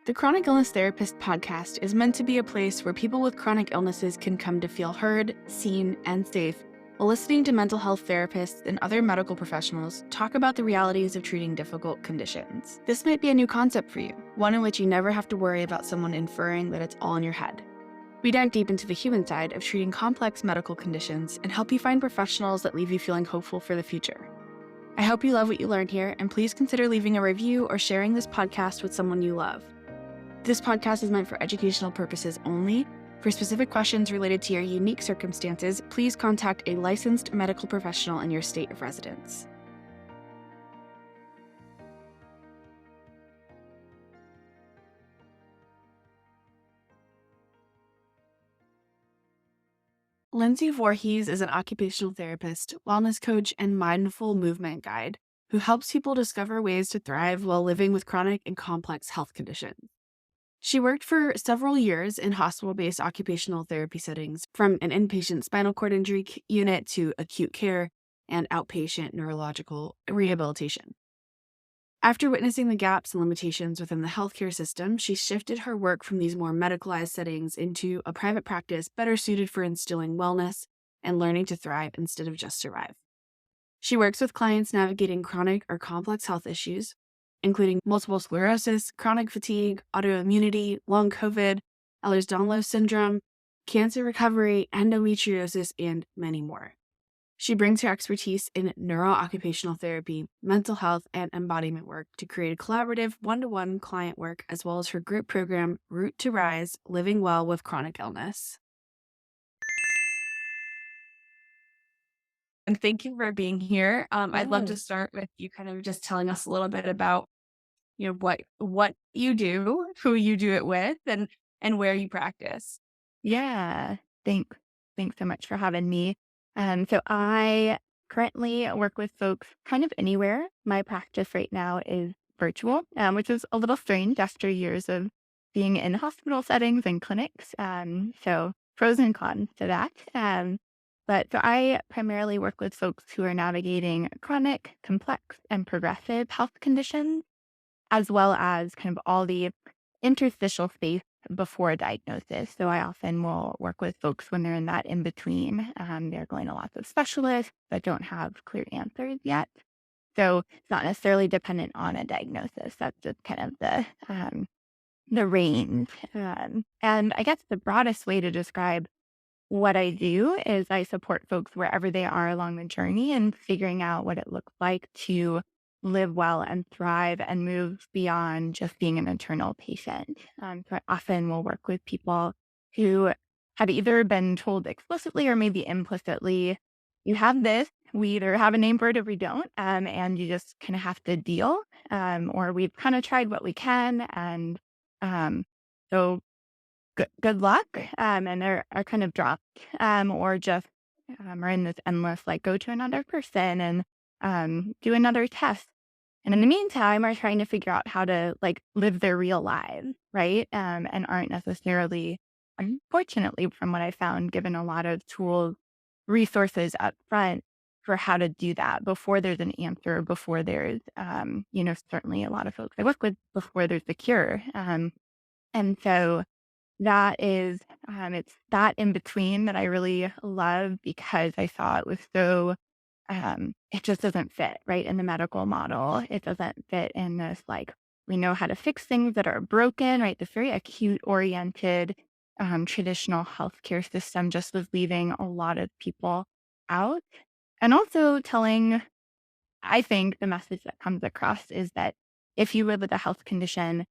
The Chronic Illness Therapist podcast is meant to be a place where people with chronic illnesses can come to feel heard, seen, and safe while listening to mental health therapists and other medical professionals talk about the realities of treating difficult conditions. This might be a new concept for you, one in which you never have to worry about someone inferring that it's all in your head. We dive deep into the human side of treating complex medical conditions and help you find professionals that leave you feeling hopeful for the future. I hope you love what you learned here, and please consider leaving a review or sharing this podcast with someone you love. This podcast is meant for educational purposes only. For specific questions related to your unique circumstances, please contact a licensed medical professional in your state of residence. Lindsay Voorhees is an occupational therapist, wellness coach, and mindful movement guide who helps people discover ways to thrive while living with chronic and complex health conditions. She worked for several years in hospital-based occupational therapy settings, from an inpatient spinal cord injury unit to acute care and outpatient neurological rehabilitation. After witnessing the gaps and limitations within the healthcare system, she shifted her work from these more medicalized settings into a private practice better suited for instilling wellness and learning to thrive instead of just survive. She works with clients navigating chronic or complex health issues, including multiple sclerosis, chronic fatigue, autoimmunity, long COVID, Ehlers-Danlos syndrome, cancer recovery, endometriosis, and many more. She brings her expertise in neuro-occupational therapy, mental health, and embodiment work to create a collaborative one-to-one client work, as well as her group program, Root to Rise, Living Well with Chronic Illness. And thank you for being here. I'd love to start with you kind of just telling us a little bit about what you do, who you do it with, and where you practice. Yeah. Thanks so much for having me. So I currently work with folks kind of anywhere. My practice right now is virtual, which is a little strange after years of being in hospital settings and clinics. So pros and cons to that. But so I primarily work with folks who are navigating chronic, complex, and progressive health conditions, as well as kind of all the interstitial space before a diagnosis. So I often will work with folks when they're in that in between. They're going to lots of specialists that don't have clear answers yet. So it's not necessarily dependent on a diagnosis. That's just kind of the range. And I guess the broadest way to describe what I do is I support folks wherever they are along the journey and figuring out what it looks like to live well and thrive and move beyond just being an internal patient. So I often will work with people who have either been told explicitly or maybe implicitly, you have this, we either have a name for it or we don't, and you just kind of have to deal, or we've kind of tried what we can, and so good luck, and are kind of dropped, or just are in this endless, like, go to another person and do another test. And in the meantime, are trying to figure out how to, like, live their real lives, right? And aren't necessarily, unfortunately, from what I found, given a lot of tools, resources up front for how to do that before there's an answer, before there's, certainly a lot of folks I work with before there's a cure. And so that is, it's that in between that I really love because I saw it was so, it just doesn't fit, right, in the medical model. It doesn't fit in this, like, we know how to fix things that are broken, right? This very acute oriented, traditional healthcare system just was leaving a lot of people out. And also telling, I think the message that comes across is that if you live with a health condition,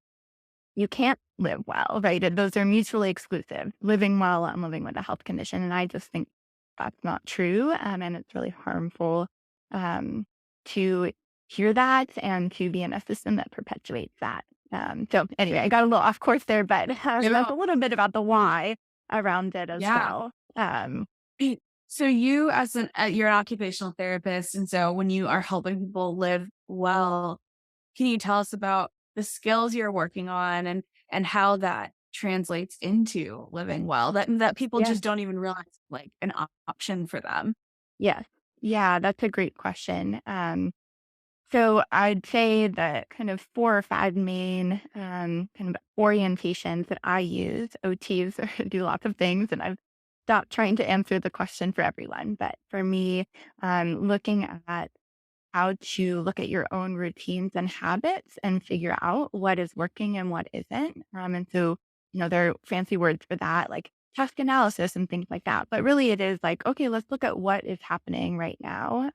you can't live well, right? And those are mutually exclusive, living well and living with a health condition. And I just think that's not true. And it's really harmful to hear that and to be in a system that perpetuates that. So anyway, I got a little off course there, but that's a little bit about the why around it as well. So you you're an occupational therapist. And so when you are helping people live well, can you tell us about the skills you're working on and how that translates into living well that people just don't even realize like an option for them? Yes. Yeah, that's a great question. So I'd say the kind of 4 or 5 main, kind of orientations that I use. OTs do lots of things, and I've stopped trying to answer the question for everyone. But for me, looking at how to look at your own routines and habits and figure out what is working and what isn't. And so, there are fancy words for that, like task analysis and things like that. But really, it is like, okay, let's look at what is happening right now,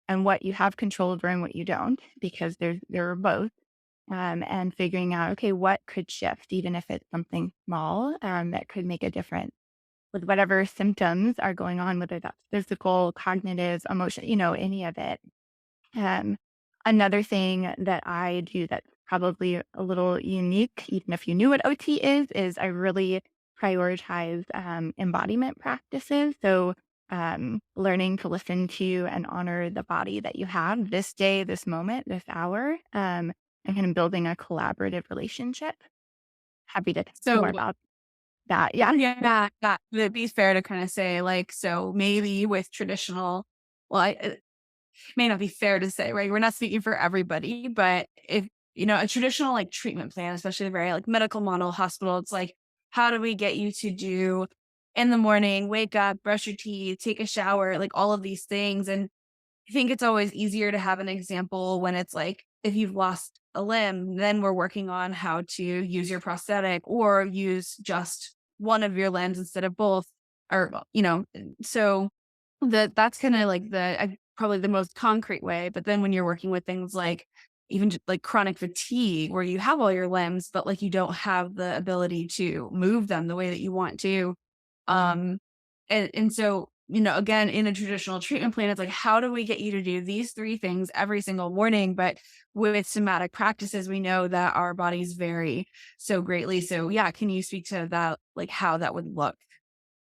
and what you have control over and what you don't, because there are both. And figuring out, okay, what could shift, even if it's something small, that could make a difference with whatever symptoms are going on, whether that's physical, cognitive, emotion, any of it. um, Another thing that I do that's probably a little unique, even if you knew what OT is I really prioritize embodiment practices. So, learning to listen to and honor the body that you have this day, this moment, this hour, and kind of building a collaborative relationship. Happy to talk more So about that. Yeah. yeah, that would it be fair to kind of say like, so maybe with traditional, well, it may not be fair to say, right? We're not speaking for everybody, but if a traditional like treatment plan, especially the very like medical model hospital, it's like, how do we get you to do in the morning, wake up, brush your teeth, take a shower, like all of these things. And I think it's always easier to have an example when it's like if you've lost a limb, then we're working on how to use your prosthetic or use just one of your limbs instead of both. Or, so that's kind of like probably the most concrete way. But then when you're working with things like even just like chronic fatigue, where you have all your limbs, but like you don't have the ability to move them the way that you want to, um, and so, again, in a traditional treatment plan, it's like, how do we get you to do these 3 things every single morning? But with somatic practices, we know that our bodies vary so greatly. So, yeah, can you speak to that, like how that would look?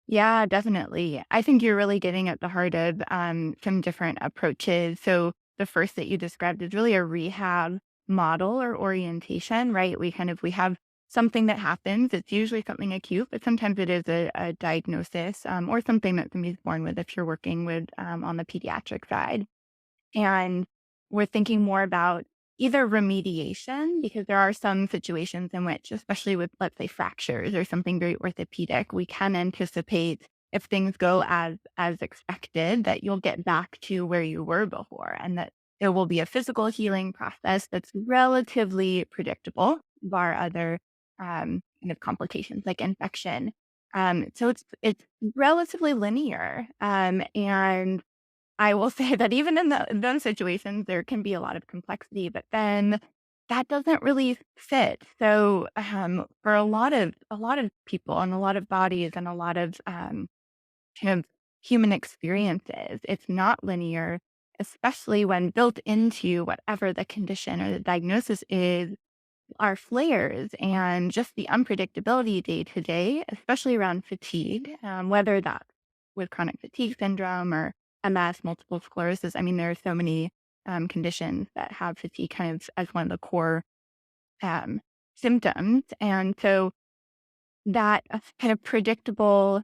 Yeah, definitely. I think you're really getting at the heart of some different approaches. So the first that you described is really a rehab model or orientation, right? We have something that happens. It's usually something acute, but sometimes it is a diagnosis, or something that somebody's born with if you're working with on the pediatric side. And we're thinking more about either remediation, because there are some situations in which, especially with, let's say, fractures or something very orthopedic, we can anticipate if things go as expected, that you'll get back to where you were before, and that there will be a physical healing process that's relatively predictable, bar other kind of complications like infection. So it's relatively linear, and I will say that even in those situations, there can be a lot of complexity, but then that doesn't really fit. So, for a lot of people and a lot of bodies and a lot of kind of human experiences, it's not linear, especially when built into whatever the condition or the diagnosis is, are flares and just the unpredictability day to day, especially around fatigue, whether that's with chronic fatigue syndrome or MS, multiple sclerosis. I mean, there are so many conditions that have fatigue kind of as one of the core um, symptoms. And so that kind of predictable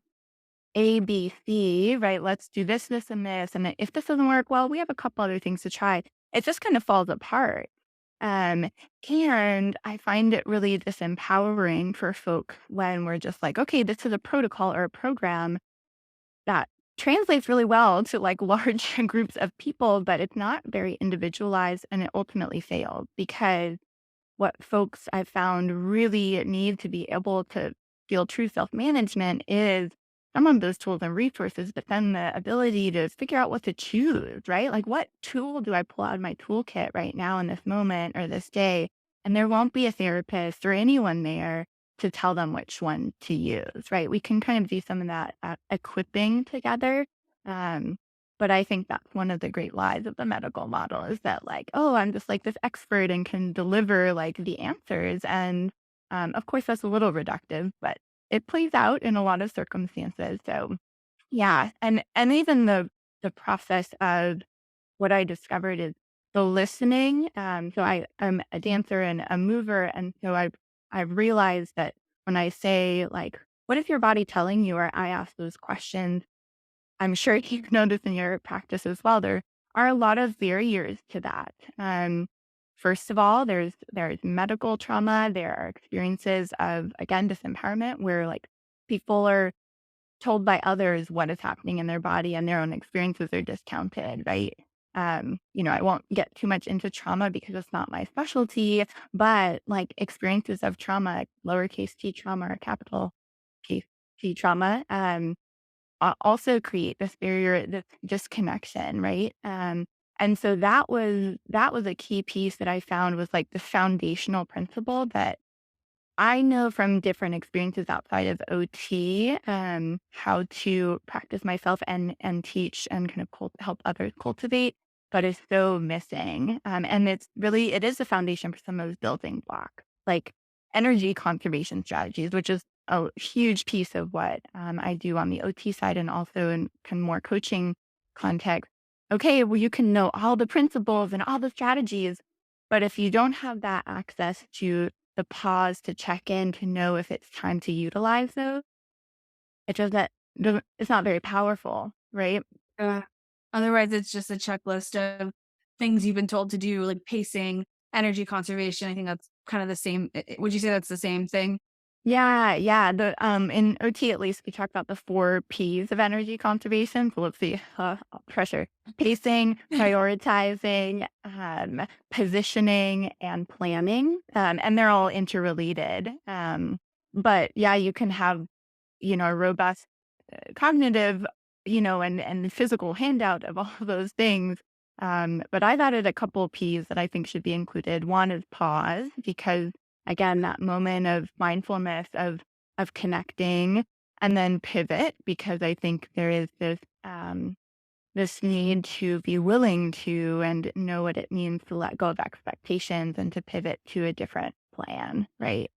ABC, right? Let's do this, this, and this. And if this doesn't work, well, we have a couple other things to try. It just kind of falls apart. Um, and I find it really disempowering for folk when we're just like, okay, this is a protocol or a program that translates really well to like large groups of people, but it's not very individualized, and it ultimately fails because what folks I've found really need to be able to feel true self-management is some of those tools and resources, but then the ability to figure out what to choose, right? Like, what tool do I pull out of my toolkit right now in this moment or this day? And there won't be a therapist or anyone there to tell them which one to use, right? We can kind of do some of that equipping together. Um, but I think that's one of the great lies of the medical model is that like, oh, I'm just like this expert and can deliver like the answers. And of course, that's a little reductive, but it plays out in a lot of circumstances. So yeah, and even the process of what I discovered is the listening. So I am a dancer and a mover, and so I've realized that when I say like, "What is your body telling you?" or I ask those questions, I'm sure you've noticed in your practice as well, there are a lot of barriers to that. First of all, there's medical trauma. There are experiences of, again, disempowerment where like people are told by others what is happening in their body and their own experiences are discounted, right? I won't get too much into trauma because it's not my specialty, but like experiences of trauma, lowercase t trauma or capital case T trauma, also create this barrier, this disconnection, right? And so that was a key piece that I found was like the foundational principle that I know from different experiences outside of OT, how to practice myself and teach and kind of help others cultivate, but is so missing. And it is the foundation for some of those building blocks, like energy conservation strategies, which is a huge piece of what I do on the OT side and also in kind of more coaching context. Okay, well, you can know all the principles and all the strategies, but if you don't have that access to the pause to check in to know if it's time to utilize those, it doesn't it's not very powerful, right? Uh, Otherwise, it's just a checklist of things you've been told to do, like pacing, energy conservation. I think that's kind of the same. Would you say that's the same thing? Yeah, yeah. In OT at least we talk about the 4 Ps of energy conservation. So let's see, pressure, pacing, prioritizing, positioning, and planning. And they're all interrelated. But yeah, you can have, a robust cognitive, and physical handout of all of those things. But I've added a couple of P's that I think should be included. One is pause, because again, that moment of mindfulness of connecting, and then pivot, because I think there is this need to be willing to and know what it means to let go of expectations and to pivot to a different plan, right?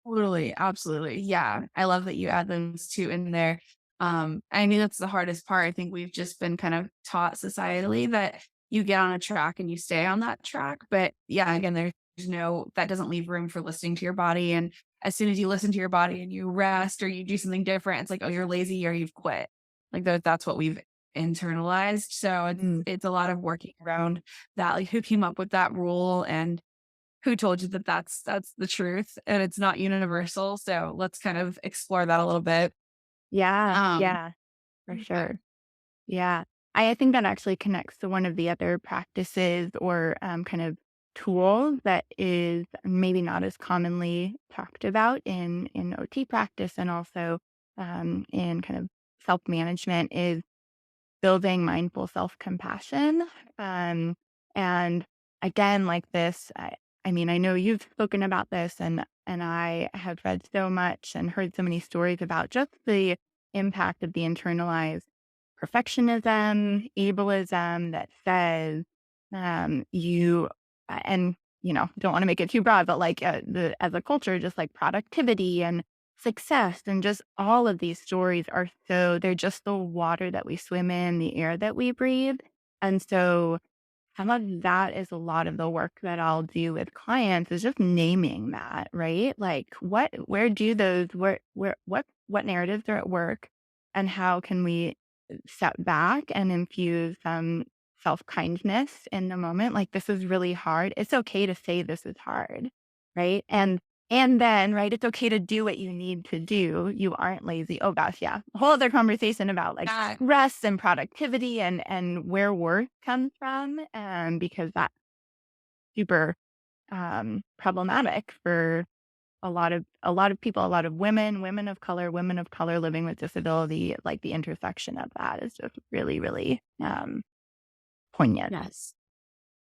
Totally, absolutely. Yeah. I love that you add those 2 in there. I mean, that's the hardest part. I think we've just been kind of taught societally that you get on a track and you stay on that track. But yeah, again, there's no that doesn't leave room for listening to your body. And as soon as you listen to your body and you rest or you do something different, it's like, oh, you're lazy or you've quit. Like that's what we've internalized. So Mm. it's a lot of working around that. Like who came up with that rule and who told you that that's the truth and it's not universal, so let's kind of explore that a little bit. Yeah, Um, yeah, for yeah. sure. Yeah. I think that actually connects to one of the other practices or kind of tools that is maybe not as commonly talked about in OT practice and also in kind of self management is building mindful self compassion. And again, like this, I mean, I know you've spoken about this, and I have read so much and heard so many stories about just the impact of the internalized perfectionism, ableism that says you and don't want to make it too broad, but like as a culture, just like productivity and success and just all of these stories are they're just the water that we swim in, the air that we breathe. And so some of that is a lot of the work that I'll do with clients is just naming that, right? Like where do those, what narratives are at work and how can we step back and infuse some self-kindness in the moment? Like, this is really hard. It's okay to say this is hard, right? And then, right, it's okay to do what you need to do. You aren't lazy. Oh gosh, yeah. A whole other conversation about like Yeah, rest and productivity and where worth comes from. Because that's super problematic for a lot of people, a lot of women of color living with disability. Like the intersection of that is just really, really poignant. yes,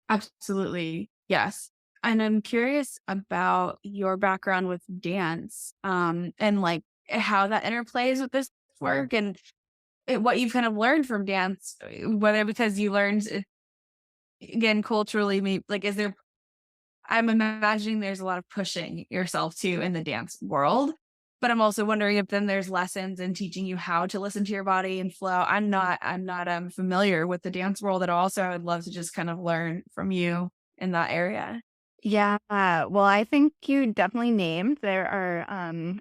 absolutely, yes, and I'm curious about your background with dance, and, like, how that interplays with this work and, what you've kind of learned from dance, whether because you learned, again, culturally, like, is there I'm imagining there's a lot of pushing yourself too in the dance world, but I'm also wondering if then there's lessons in teaching you how to listen to your body and flow. I'm not familiar with the dance world at all, so I would love to just kind of learn from you in that area. Yeah, well, I think you definitely named there are,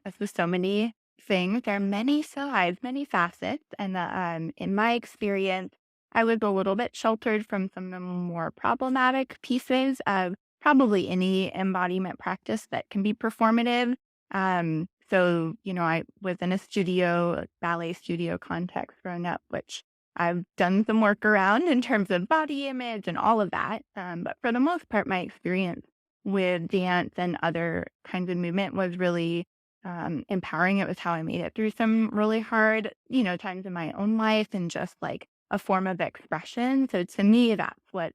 as with so many things, there are many sides, many facets, and, in my experience, I was a little bit sheltered from some of the more problematic pieces of probably any embodiment practice that can be performative. So, I was in a studio, a ballet studio context growing up, which I've done some work around in terms of body image and all of that. But for the most part, my experience with dance and other kinds of movement was really empowering. It was how I made it through some really hard, times in my own life and just like a form of expression. So to me, that's what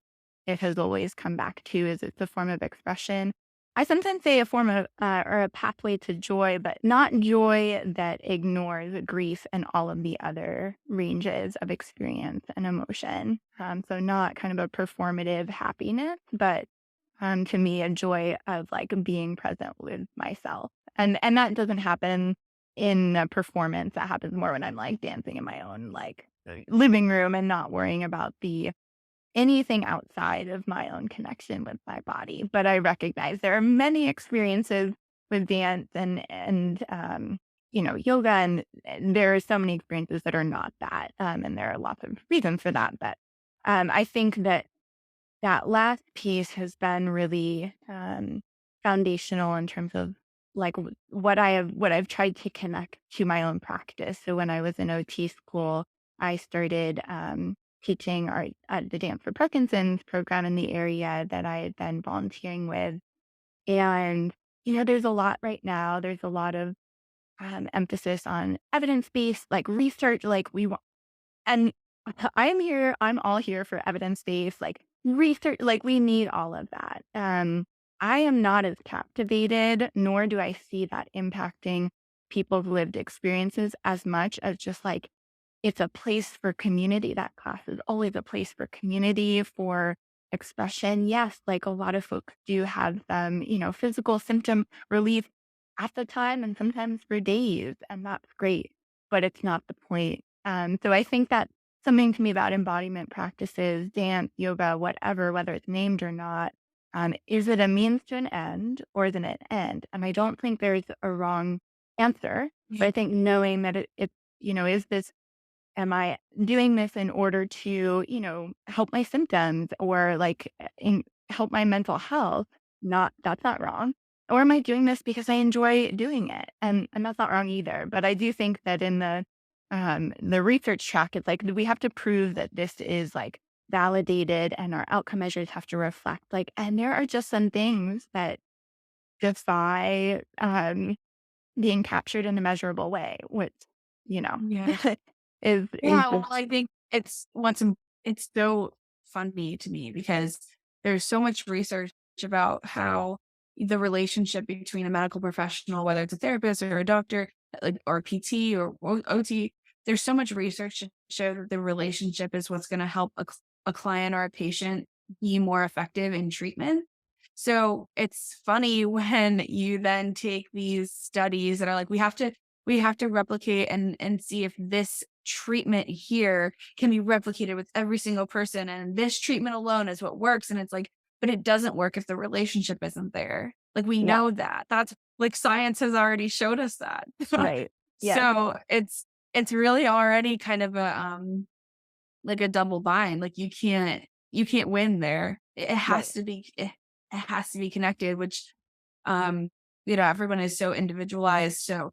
it has always come back to is it's a form of expression. I sometimes say a form of or a pathway to joy, but not joy that ignores grief and all of the other ranges of experience and emotion. So not kind of a performative happiness, but to me, a joy of like being present with myself. And that doesn't happen in a performance. That happens more when I'm like dancing in my own like living room and not worrying about the anything outside of my own connection with my body. But I recognize there are many experiences with dance and yoga and there are so many experiences that are not that. And there are lots of reasons for that. But I think that that last piece has been really, foundational in terms of, like, what I've tried to connect to my own practice. So when I was in OT school, I started, teaching art at the Dance for Parkinson's program in the area that I had been volunteering with. And, there's a lot right now. There's a lot of, emphasis on evidence-based, like, research, like, and I'm all here for evidence-based, like, research, like, we need all of that. I am not as captivated, nor do I see that impacting people's lived experiences as much as just, like, it's a place for community. That class is always a place for community, for expression. Yes, like, a lot of folks do have, physical symptom relief at the time and sometimes for days, and that's great, but it's not the point. So I think that something to me about embodiment practices, dance, yoga, whatever, whether it's named or not, is it a means to an end or is it an end? And I don't think there's a wrong answer, but I think knowing that is this, am I doing this in order to, help my symptoms or like help my mental health? Not, that's not wrong. Or am I doing this because I enjoy doing it? And that's not wrong either. But I do think that in the research track, it's like we have to prove that this is like validated and our outcome measures have to reflect like, and there are just some things that defy being captured in a measurable way, which, you know, Yeah. is Yeah, well, just I think it's so funny to me because there's so much research about how the relationship between a medical professional, whether it's a therapist or a doctor, like or PT or OT, there's so much research to show that the relationship is what's going to help a client or a patient be more effective in treatment. So it's funny when you then take these studies that are like, we have to replicate and see if this treatment here can be replicated with every single person. And this treatment alone is what works. And it's like, but it doesn't work if the relationship isn't there. Like we yeah, know that. That's like science has already showed us that. right. Yes, So it's really already kind of a like a double bind. Like you can't win there. It right. has to be it has to be connected, which um everyone is so individualized. So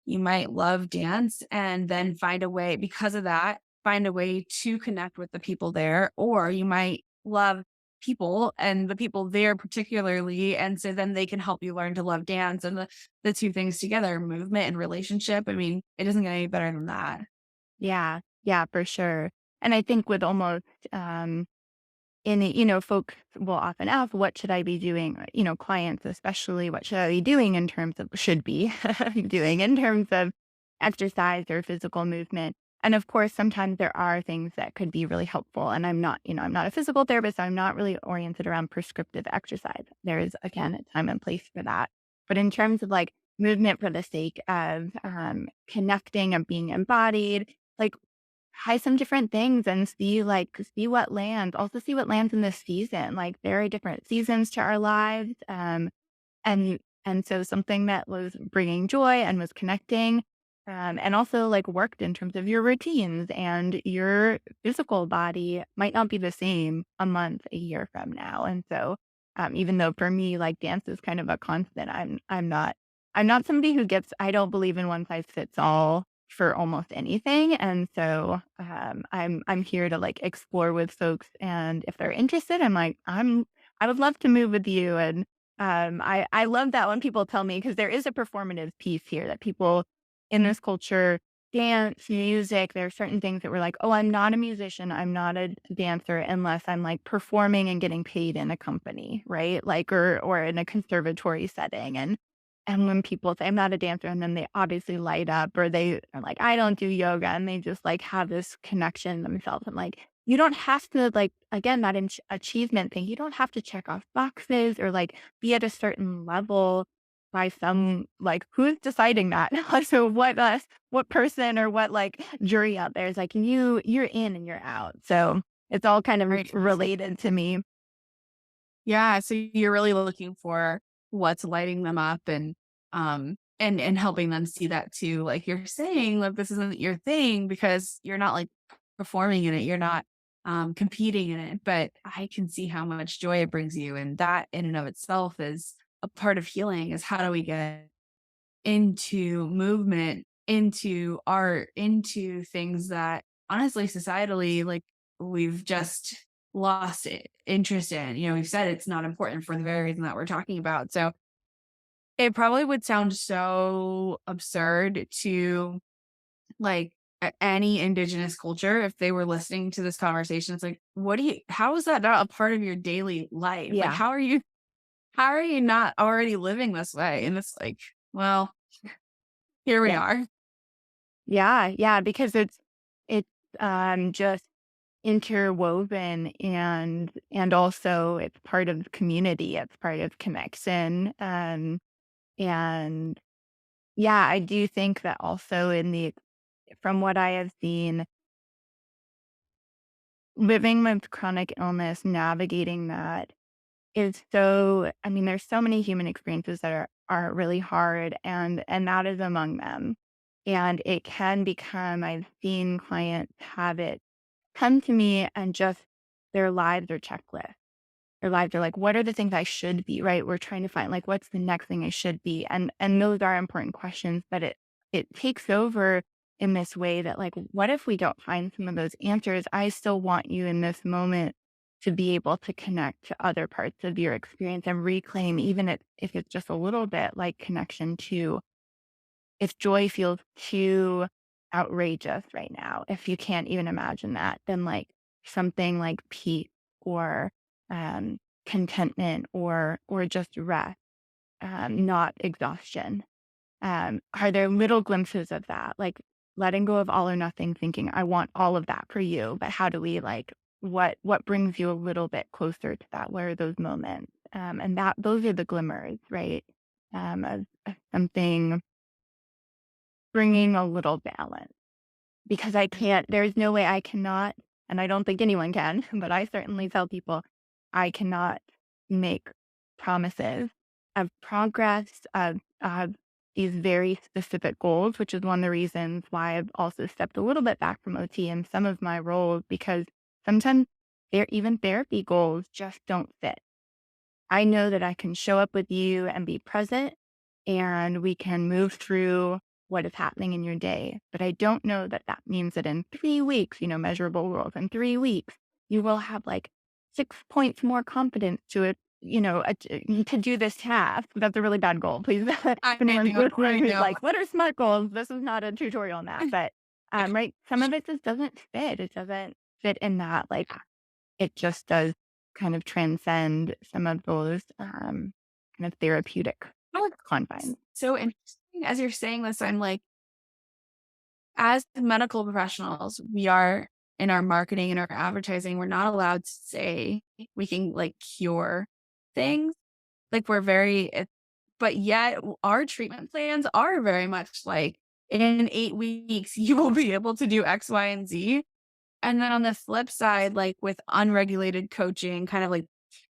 you might love dance and then find a way because of that, find a way to connect with the people there, or you might love people and the people there particularly. And so then they can help you learn to love dance and the two things together, movement and relationship. I mean, it doesn't get any better than that. Yeah, yeah, for sure. And I think with almost folks will often ask, what should I be doing? Clients especially, what should I be doing in terms of should be doing in terms of exercise or physical movement? And of course, sometimes there are things that could be really helpful. And I'm not a physical therapist. So I'm not really oriented around prescriptive exercise. There is, again, a time and place for that. But in terms of like movement for the sake of connecting and being embodied, like try some different things and see what lands. Also see what lands in this season. Like there are different seasons to our lives. And so something that was bringing joy and was connecting, and also like worked in terms of your routines, and your physical body might not be the same a month, a year from now. And so, even though for me, like dance is kind of a constant, I'm not somebody who gets, I don't believe in one size fits all for almost anything. And so, I'm here to like explore with folks. And if they're interested, I would love to move with you. And I love that when people tell me, because there is a performative piece here that people in this culture, dance, music, there are certain things that we're like, oh, I'm not a musician, I'm not a dancer unless I'm like performing and getting paid in a company, right? Like, or in a conservatory setting. And when people say I'm not a dancer, and then they obviously light up, or they are like, I don't do yoga, and they just like have this connection themselves. I'm like, you don't have to like, again, that achievement thing. You don't have to check off boxes or like be at a certain level by some like, who's deciding that? So what person or what like jury out there is like, you're in and you're out. So it's all kind of Right. related to me. Yeah, so you're really looking for what's lighting them up and helping them see that too. Like you're saying, like this isn't your thing because you're not like performing in it, you're not competing in it, but I can see how much joy it brings you. And that in and of itself is a part of healing is how do we get into movement, into art, into things that honestly, societally, like we've just lost interest in. You know, we've said it's not important for the very reason that we're talking about. So it probably would sound so absurd to like any indigenous culture if they were listening to this conversation. It's like, how is that not a part of your daily life? Like, Yeah. how are you not already living this way? And it's like, well, here we Yeah. are. Yeah. Yeah. Because it's just interwoven, and also it's part of community, it's part of connection. And yeah, I do think that also from what I have seen, living with chronic illness, navigating that is so, I mean, there's so many human experiences that are really hard, and that is among them. And it can become, I've seen clients have it come to me and just their lives are checklists. Their lives are like, what are the things I should be, right? We're trying to find like what's the next thing I should be. And those are important questions, but it takes over in this way that like, what if we don't find some of those answers? I still want you in this moment to be able to connect to other parts of your experience and reclaim, even if it's just a little bit, like connection to, if joy feels too outrageous right now, if you can't even imagine that, then like something like peace or contentment or just rest, not exhaustion. Are there little glimpses of that, like letting go of all or nothing, thinking I want all of that for you, but how do we like what brings you a little bit closer to that? Where are those moments? And that those are the glimmers, right? Of something bringing a little balance, because I can't, there's no way I cannot, and I don't think anyone can, but I certainly tell people I cannot make promises of progress, of these very specific goals, which is one of the reasons why I've also stepped a little bit back from OT in some of my roles, because sometimes even therapy goals just don't fit. I know that I can show up with you and be present, and we can move through what is happening in your day. But I don't know that that means that in 3 weeks, measurable goals, in 3 weeks, you will have like 6 points more confidence to it, to do this task. That's a really bad goal. Please, if I anyone's know, I listening who's know. like, what are SMART goals? This is not a tutorial on that. But, right, some of it just doesn't fit. It doesn't fit in that, like, it just does kind of transcend some of those, kind of therapeutic No, it's confines. so interesting as you're saying this, I'm like, as medical professionals, we are in our marketing and our advertising, we're not allowed to say we can like cure things. Like we're but yet our treatment plans are very much like in 8 weeks, you will be able to do X, Y, and Z. And then on the flip side, like with unregulated coaching, kind of like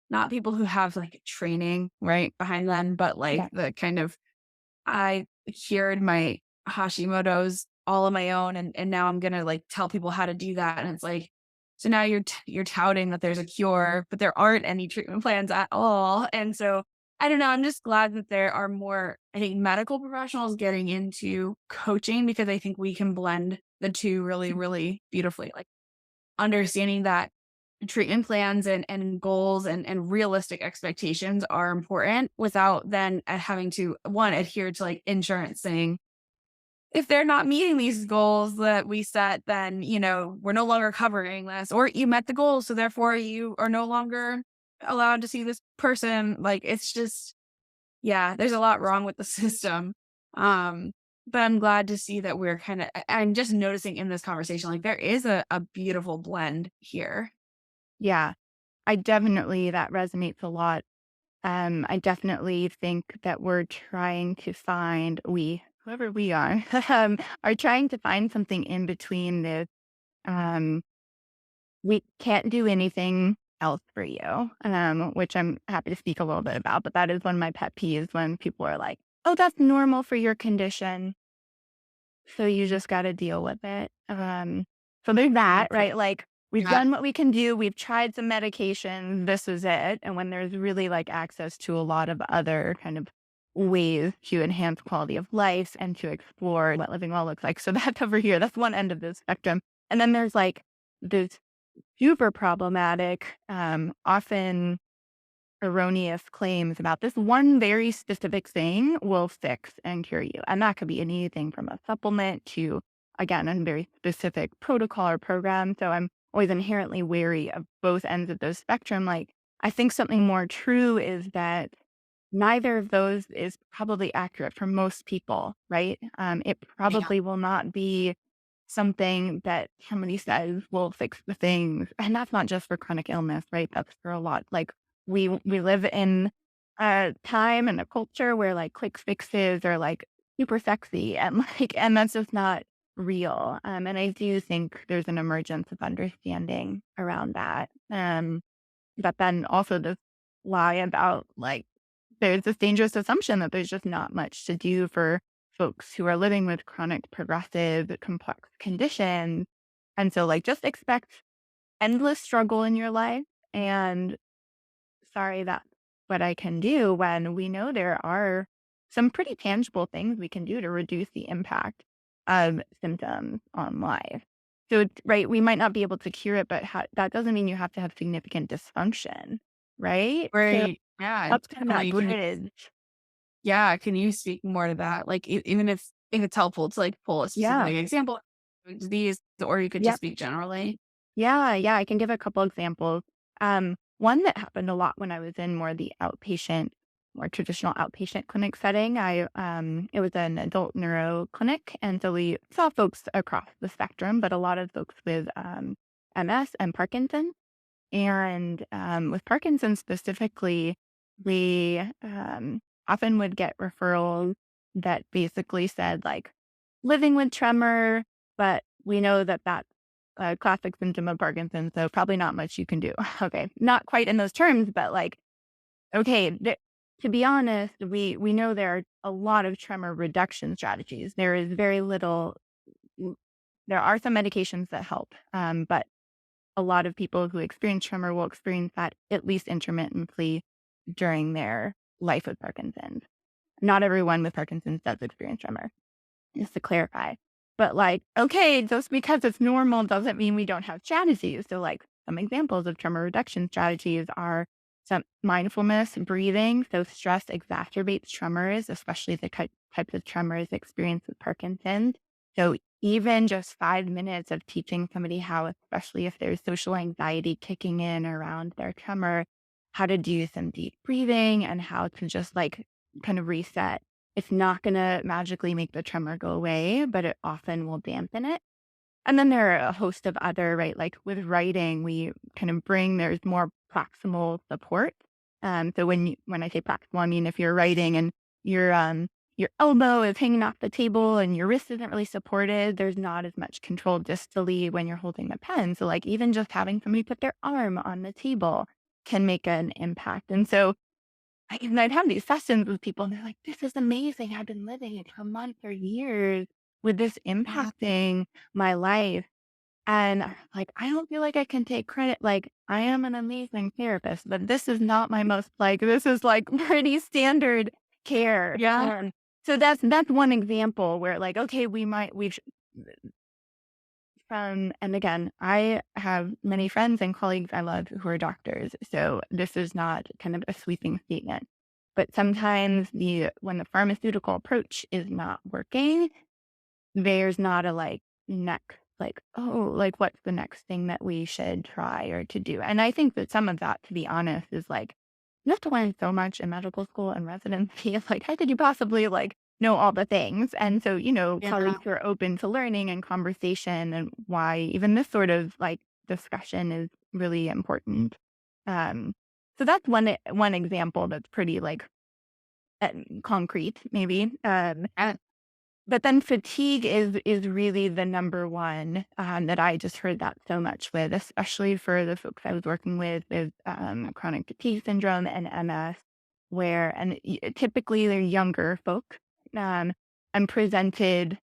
not people who have like training right behind them, but like Yeah. the kind of I cured my Hashimoto's all on my own, and now I'm gonna, like, tell people how to do that, and it's like, so now you're touting that there's a cure, but there aren't any treatment plans at all, and so, I don't know, I'm just glad that there are more, I think, medical professionals getting into coaching because I think we can blend the 2 really, really beautifully, like, understanding that treatment plans and goals and realistic expectations are important without then, having to, 1, adhere to, like, insurance saying, if they're not meeting these goals that we set, then, we're no longer covering this, or you met the goals, so therefore you are no longer allowed to see this person. Like, it's just, yeah, there's a lot wrong with the system. Um, but I'm glad to see that we're kind of, I'm just noticing in this conversation, like there is a beautiful blend here. Yeah, that resonates a lot. I definitely think that we're trying to find whoever we are trying to find something in between this, um, we can't do anything else for you, which I'm happy to speak a little bit about, but that is one of my pet peeves when people are like, "Oh, that's normal for your condition, so you just gotta deal with it." So there's that, Okay. right? Like, we've Yeah. done what we can do, we've tried some medication, this is it, and when there's really, like, access to a lot of other kind of ways to enhance quality of life and to explore what living well looks like. So that's over here, that's one end of the spectrum. And then there's, like, this super problematic, often erroneous claims about this one very specific thing will fix and cure you. And that could be anything from a supplement to, again, a very specific protocol or program. So I'm always inherently wary of both ends of the spectrum. Like, I think something more true is that neither of those is probably accurate for most people, right? It Yeah. probably will not be something that somebody says will fix the things. And that's not just for chronic illness, right? That's for a lot. Like, we live in a time and a culture where like quick fixes are like super sexy and like and that's just not real. And I do think there's an emergence of understanding around that. But then also this lie about like there's this dangerous assumption that there's just not much to do for folks who are living with chronic, progressive, complex conditions. And so, like, just expect endless struggle in your life. And sorry, that's what I can do when we know there are some pretty tangible things we can do to reduce the impact of symptoms on life. So, right, we might not be able to cure it, but that doesn't mean you have to have significant dysfunction, right? So, Right. Yeah, that's kind of that definitely. bridge. Can you speak more to that? Like, even if it's helpful to, like, pull a Yeah. specific example of disease, or you could just Yep. speak generally. Yeah, I can give a couple examples. One that happened a lot when I was in more the outpatient, more traditional outpatient clinic setting. It was an adult neuro clinic, and so we saw folks across the spectrum, but a lot of folks with MS and Parkinson's. And with Parkinson's specifically, we often would get referrals that basically said, like, living with tremor, but we know that that's a classic symptom of Parkinson's, so probably not much you can do. Okay. Not quite in those terms, but like, okay, to be honest, we know there are a lot of tremor reduction strategies. There is very little, there are some medications that help, but a lot of people who experience tremor will experience that at least intermittently during their life with Parkinson's. Not everyone with Parkinson's does experience tremor, just to clarify. But like, okay, just because it's normal doesn't mean we don't have strategies. So like some examples of tremor reduction strategies are some mindfulness, breathing. So stress exacerbates tremors, especially the types of tremors experienced with Parkinson's. So even just 5 minutes of teaching somebody how, especially if there's social anxiety kicking in around their tremor, how to do some deep breathing and how to just like kind of reset. It's not going to magically make the tremor go away, but it often will dampen it. And then there are a host of other, right? Like with writing, we kind of there's more proximal support. So when I say proximal, I mean if you're writing and your elbow is hanging off the table and your wrist isn't really supported, there's not as much control distally when you're holding the pen. So like even just having somebody put their arm on the table can make an impact. And so and I'd have these sessions with people and they're like, "This is amazing. I've been living it for months or years with this Yeah. impacting my life." And like, I don't feel like I can take credit. Like, I am an amazing therapist, but this is not my most like, this is like pretty standard care. Yeah. So that's one example where like, okay, we've and again, I have many friends and colleagues I love who are doctors. So this is not kind of a sweeping statement. But sometimes when the pharmaceutical approach is not working, there's not a like, what's the next thing that we should try or to do? And I think that some of that, to be honest, is like, you have to learn so much in medical school and residency. Like, how could you possibly like know all the things? And so, Yeah. colleagues who are open to learning and conversation and why even this sort of like discussion is really important. Um, so that's one example that's pretty like concrete, maybe. And But then fatigue is really the number one, that I just heard that so much with, especially for the folks I was working with, chronic fatigue syndrome and MS, typically they're younger folk, um, and presented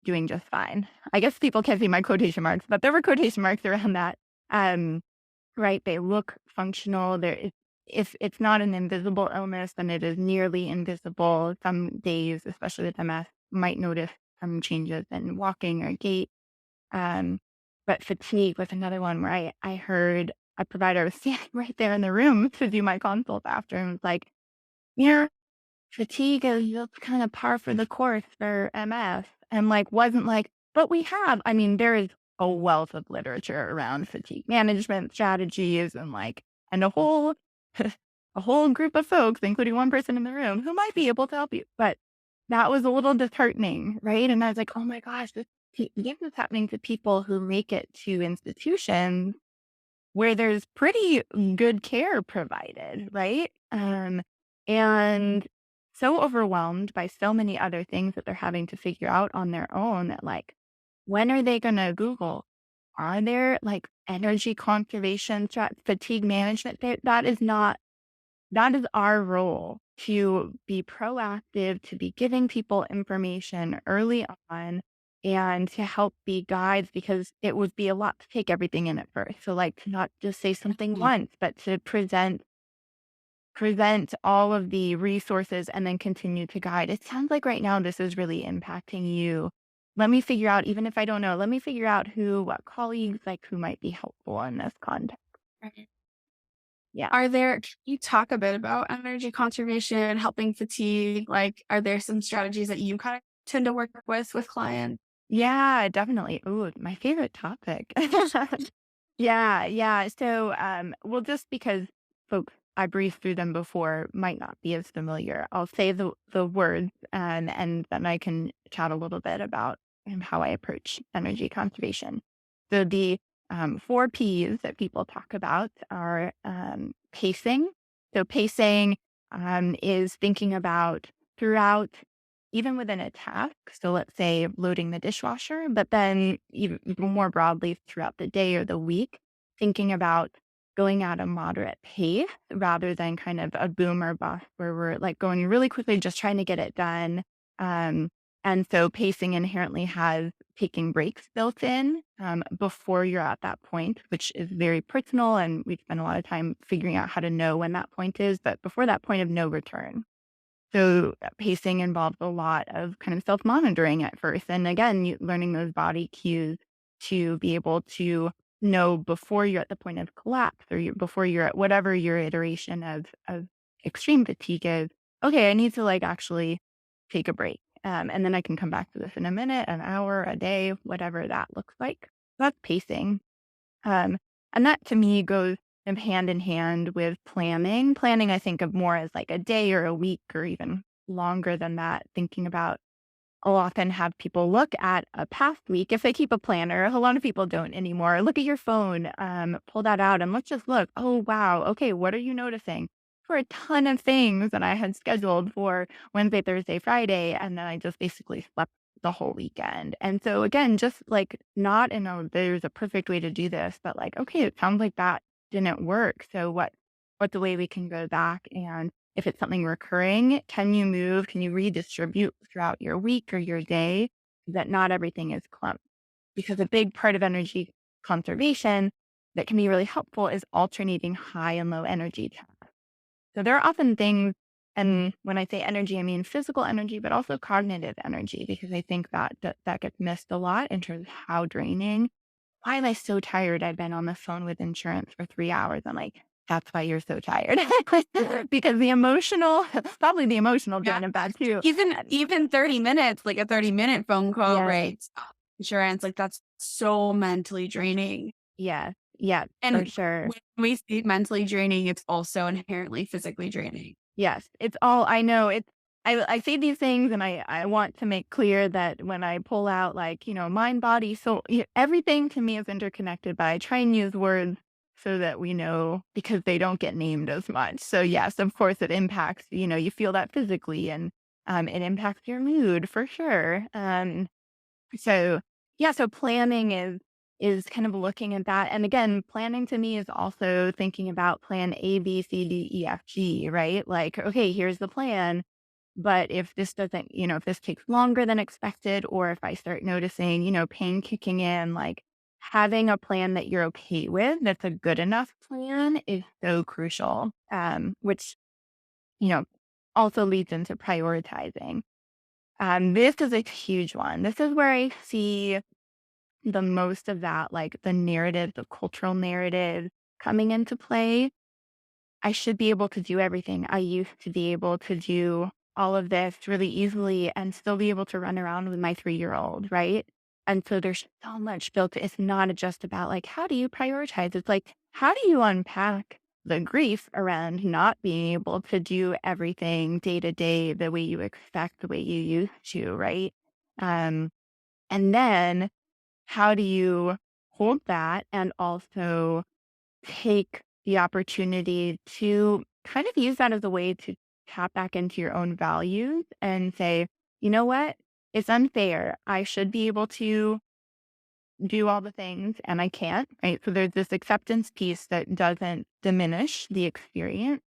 doing just fine. I guess people can't see my quotation marks, but there were quotation marks around that. Um, Right, they look functional. If it's not an invisible illness, then it is nearly invisible. Some days, especially with MS, might notice some changes in walking or gait. Um, but fatigue was another one where I heard a provider was standing right there in the room to do my consult after and was like, "Yeah, fatigue is just kind of par for the course for MS." And like, wasn't like, but we have, I mean, there is a wealth of literature around fatigue management strategies and like, and a whole group of folks, including one person in the room who might be able to help you. But that was a little disheartening, right? And I was like, oh my gosh, this is happening to people who make it to institutions where there's pretty good care provided, right? And so overwhelmed by so many other things that they're having to figure out on their own that like, when are they going to Google? Are there like energy conservation, fatigue management? That is not, that is our role to be proactive, to be giving people information early on and to help be guides because it would be a lot to take everything in at first. So like to not just say something once, but to present all of the resources and then continue to guide. It sounds like right now this is really impacting you. Let me figure out, even if I don't know, let me figure out what colleagues like who might be helpful in this context. Right. Yeah. Can you talk a bit about energy conservation, helping fatigue? Like, are there some strategies that you kind of tend to work with clients? Yeah, definitely. Ooh, my favorite topic. Yeah, yeah. So, well, just because folks I briefed through them before might not be as familiar, I'll say the words, and then I can chat a little bit about how I approach energy conservation. So the four P's that people talk about are pacing. So pacing is thinking about throughout even within a task, so let's say loading the dishwasher, but then even more broadly throughout the day or the week, thinking about going at a moderate pace rather than kind of a boom or bust where we're like going really quickly, just trying to get it done. Um, and so pacing inherently has taking breaks built in before you're at that point, which is very personal. And we spend a lot of time figuring out how to know when that point is, but before that point of no return. So, pacing involves a lot of kind of self-monitoring at first, and again, learning those body cues to be able to know before you're at the point of collapse or before you're at whatever your iteration of extreme fatigue is. Okay, I need to like actually take a break, and then I can come back to this in a minute, an hour, a day, whatever that looks like. That's pacing. Um, and that to me goes hand in hand with planning. Planning, I think of more as like a day or a week or even longer than that, thinking about I'll often have people look at a past week if they keep a planner. A lot of people don't anymore. Look at your phone, pull that out, and let's just look. Oh, wow. Okay, what are you noticing? For a ton of things that I had scheduled for Wednesday, Thursday, Friday, and then I just basically slept the whole weekend. And so, again, just like not in a there's a perfect way to do this, but like, okay, it sounds like that didn't work. So, what's a way we can go back? And if it's something recurring, can you move? Can you redistribute throughout your week or your day so that not everything is clumped? Because a big part of energy conservation that can be really helpful is alternating high and low energy tasks. So there are often things, and when I say energy, I mean physical energy, but also cognitive energy, because I think that gets missed a lot in terms of how draining. Why am I so tired? I've been on the phone with insurance for 3 hours. I'm like, that's why you're so tired. Because probably the emotional Yeah. drain of that too. Even 30 minutes, like a 30-minute phone call, Yes, right? Insurance, like that's so mentally draining. yes, yes, for And sure. when we say mentally draining, it's also inherently physically draining. Yes, it's all I know. I say these things and I want to make clear that when I pull out like, mind, body, soul, everything to me is interconnected, but I try and use words so that we know because they don't get named as much. So yes, of course it impacts, you feel that physically and it impacts your mood for sure. So yeah, so planning is kind of looking at that. And again, planning to me is also thinking about plan A, B, C, D, E, F, G, right? Like, okay, here's the plan. But if this doesn't, if this takes longer than expected, or if I start noticing, pain kicking in, like having a plan that you're okay with, that's a good enough plan is so crucial. Which, you know, also leads into prioritizing. This is a huge one. This is where I see the most of that, like the narrative, the cultural narrative coming into play. I should be able to do everything. I used to be able to do all of this really easily and still be able to run around with my 3-year-old, right? And so there's so much built. It's not just about like, how do you prioritize? It's like, how do you unpack the grief around not being able to do everything day to day the way you expect, the way you used to, right? Um, and then how do you hold that and also take the opportunity to kind of use that as a way to tap back into your own values and say, you know what? It's unfair. I should be able to do all the things and I can't, right? So there's this acceptance piece that doesn't diminish the experience.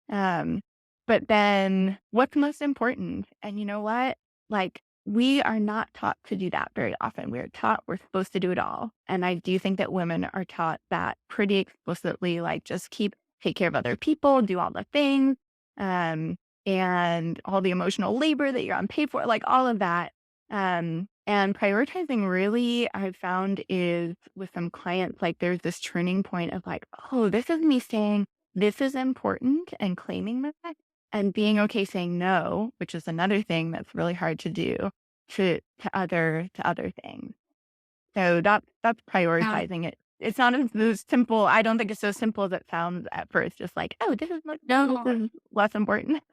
Um, but then what's most important? And you know what? Like, we are not taught to do that very often. We're taught we're supposed to do it all. And I do think that women are taught that pretty explicitly, like just take care of other people, do all the things, um, and all the emotional labor that you're unpaid for, like all of that. And prioritizing really, I've found is with some clients, like there's this turning point of like, oh, this is me saying, this is important and claiming that and being okay saying no, which is another thing that's really hard to do to other things. So that's Yeah. prioritizing it. It's not as simple. I don't think it's so simple as it sounds at first. Just like, oh, this is this No, is less important.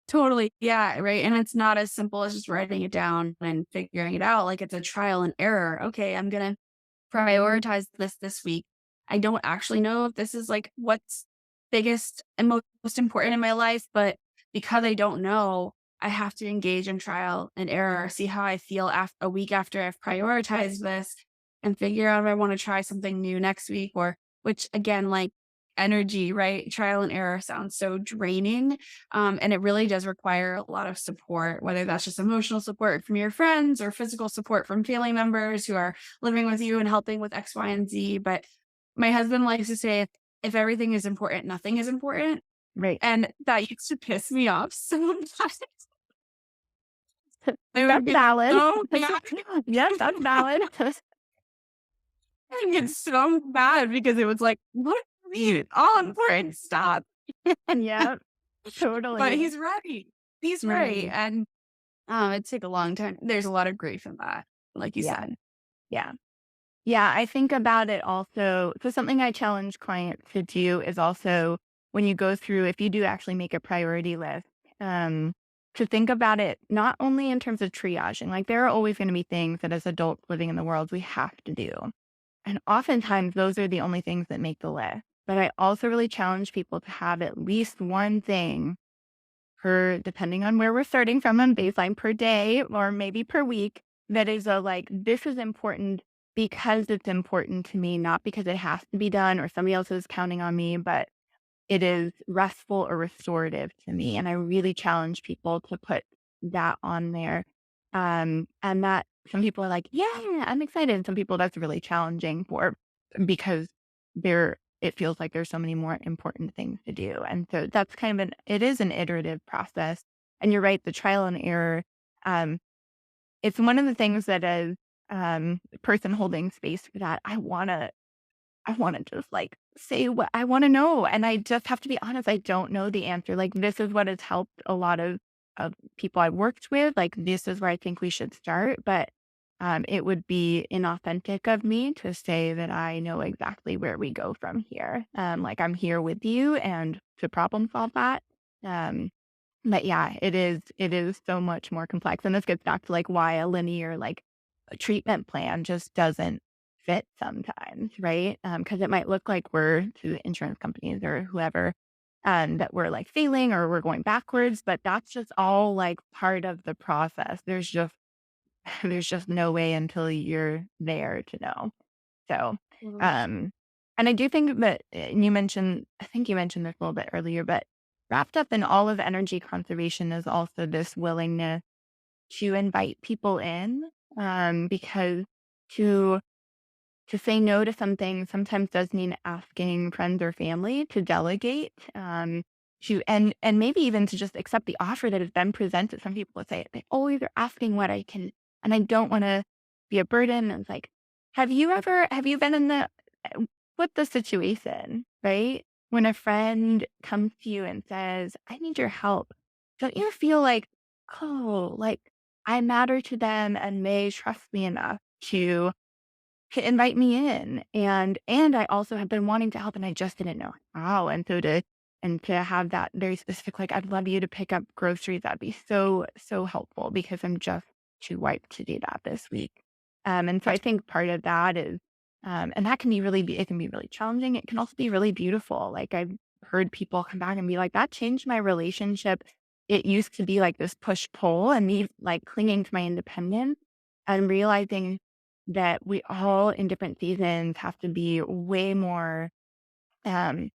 totally. Yeah, right. And it's not as simple as just writing it down and figuring it out. Like it's a trial and error. Okay, I'm gonna prioritize this week. I don't actually know if this is like what's biggest and most important in my life, but because I don't know, I have to engage in trial and error, see how I feel a week after I've prioritized this and figure out if I want to try something new next week or which again, like energy, right? Trial and error sounds so draining. And it really does require a lot of support, whether that's just emotional support from your friends or physical support from family members who are living with you and helping with X, Y, and Z. But my husband likes to say, if everything is important, nothing is important. Right. And that used to piss me off so much. I would That's get valid. so mad. Yes, that's valid. I get so mad because it was like, what do you mean? All important. Stop. Yeah, But totally. he's right. He's right. Mhm. And it took a long time. There's a lot of grief in that, like you Yeah. said. Yeah. Yeah, I think about it also. So something I challenge clients to do is also when you go through, if you do actually make a priority list, um, to think about it not only in terms of triaging, like there are always going to be things that as adults living in the world we have to do. And oftentimes those are the only things that make the list. But I also really challenge people to have at least one thing per, depending on where we're starting from on baseline per day or maybe per week, that is a like, this is important because it's important to me, not because it has to be done or somebody else is counting on me, but it is restful or restorative to me. And I really challenge people to put that on there. And that some people are like, yeah, I'm excited. And some people that's really challenging for because it feels like there's so many more important things to do. And so that's kind of it is an iterative process. And you're right, the trial and error, um, it's one of the things that as person holding space for that, I wanna just, like, say what I wanna know, and I just have to be honest, I don't know the answer, like, this is what has helped a lot of people I've worked with, like, this is where I think we should start, but, it would be inauthentic of me to say that I know exactly where we go from here, like, I'm here with you and to problem solve that, um, but yeah, it is so much more complex, and this gets back to, like, why a linear, like, a treatment plan just doesn't fit sometimes, right? Because it might look like we're to the insurance companies or whoever, that we're, like, failing or we're going backwards, but that's just all, like, part of the process. There's just no way until you're there to know. So, Mhm. um, and I do think that you mentioned, I think you mentioned this a little bit earlier, but wrapped up in all of energy conservation is also this willingness to invite people in, because to to say no to something sometimes does mean asking friends or family to delegate, and maybe even to just accept the offer that has been presented. Some people would say they always are asking what I can, and I don't want to be a burden. And it's like, have you been in with the situation, right? When a friend comes to you and says, I need your help, don't you feel like, oh, like I matter to them and they trust me enough to invite me in, and I also have been wanting to help, and I just didn't know how, and to have that very specific, like, "I'd love you to pick up groceries," that'd be so, so helpful because I'm just too wiped to do that this week. And so I think part of that is, and that can it can be really challenging, it can also be really beautiful, like, I've heard people come back and be like, "That changed my relationship." It used to be like this push-pull and me, like, clinging to my independence and realizing that we all in different seasons have to be way more um,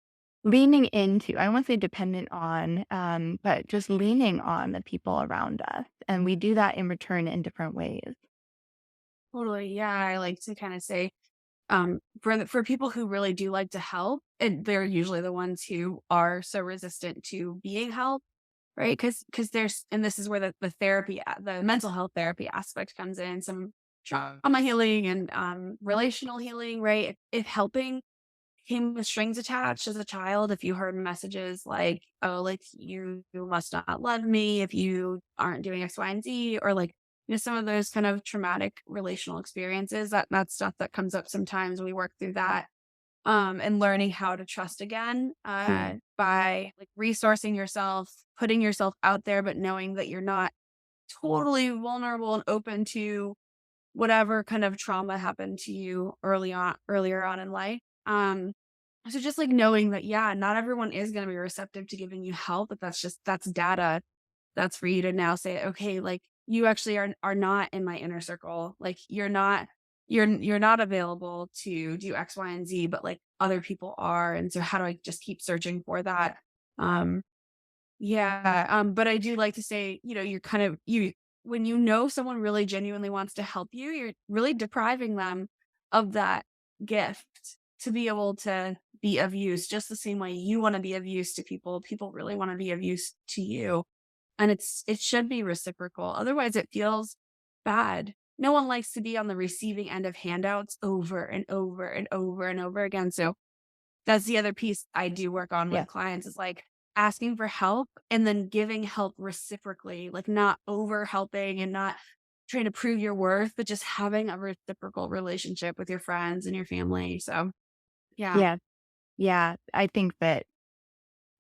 leaning into, I won't say dependent on, but just leaning on the people around us. And we do that in return in different ways. Totally. Yeah. I like to kind of say, for people who really do like to help, and they're usually the ones who are so resistant to being helped, right? Because there's, and this is where the therapy, the mental health therapy aspect comes in, some trauma healing and relational healing, right? If helping came with strings attached as a child, if you heard messages like, "Oh, like, you must not love me if you aren't doing X, Y, and Z," or, like, some of those kind of traumatic relational experiences, that's stuff that comes up sometimes. We work through that, and learning how to trust again, Mm. by, like, resourcing yourself, putting yourself out there, but knowing that you're not totally vulnerable and open to whatever kind of trauma happened to you earlier on in life. So just like knowing that, yeah, not everyone is going to be receptive to giving you help, but that's data. That's for you to now say, okay, like you actually are not in my inner circle. Like you're not available to do X, Y, and Z, but like other people are. And so how do I just keep searching for that? Um, yeah, but I do like to say, you're kind of when you know someone really genuinely wants to help you, you're really depriving them of that gift to be able to be of use, just the same way you want to be of use to people. People really want to be of use to you. And it should be reciprocal. Otherwise it feels bad. No one likes to be on the receiving end of handouts over and over and over and over again. So that's the other piece I do work on with Yeah. clients is like asking for help and then giving help reciprocally, like not over helping and not trying to prove your worth, but just having a reciprocal relationship with your friends and your family. So, yeah. Yeah. Yeah. I think that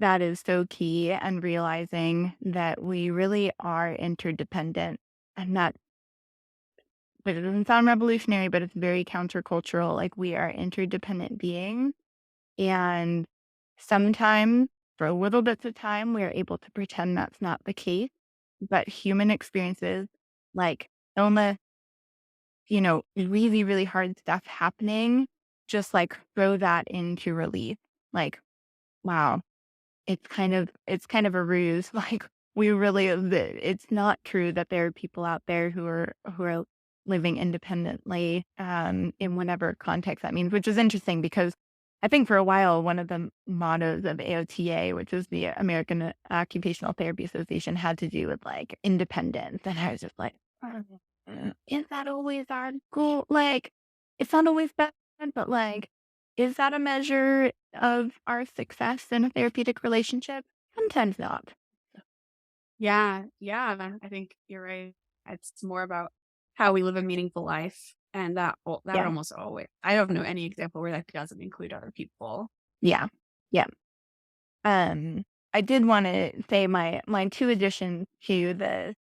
that is so key, and realizing that we really are interdependent, and that, but it doesn't sound revolutionary, but it's very countercultural. Like, we are interdependent beings. And sometimes, for little bits of time, we are able to pretend that's not the case. But human experiences like illness, really, really hard stuff happening, just like throw that into relief. Like, wow. it's kind of a ruse. Like we really, it's not true that there are people out there who are living independently in whatever context that means, which is interesting because I think for a while one of the mottos of AOTA, which is the American Occupational Therapy Association, had to do with like independence, and I was just like, is that always our goal? Like, it's not always bad, but like, is that a measure of our success in a therapeutic relationship? Sometimes not. Yeah, yeah, I think you're right. It's more about how we live a meaningful life, and that would Yeah. almost always I don't know any example where that doesn't include other people. Yeah. Yeah. Um, I did want to say my two additions to the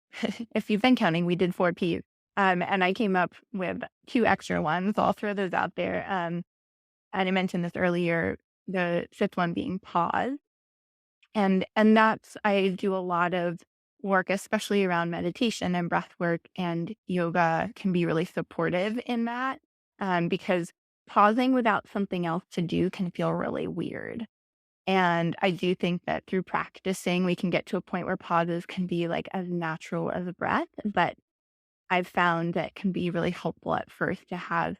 if you've been counting, we did 4 Ps. And I came up with 2 extra ones. I'll throw those out there. And I mentioned this earlier, the fifth one being pause. And that's I do a lot of work, especially around meditation and breath work, and yoga can be really supportive in that, because pausing without something else to do can feel really weird. And I do think that through practicing, we can get to a point where pauses can be like as natural as a breath. But I've found that it can be really helpful at first to have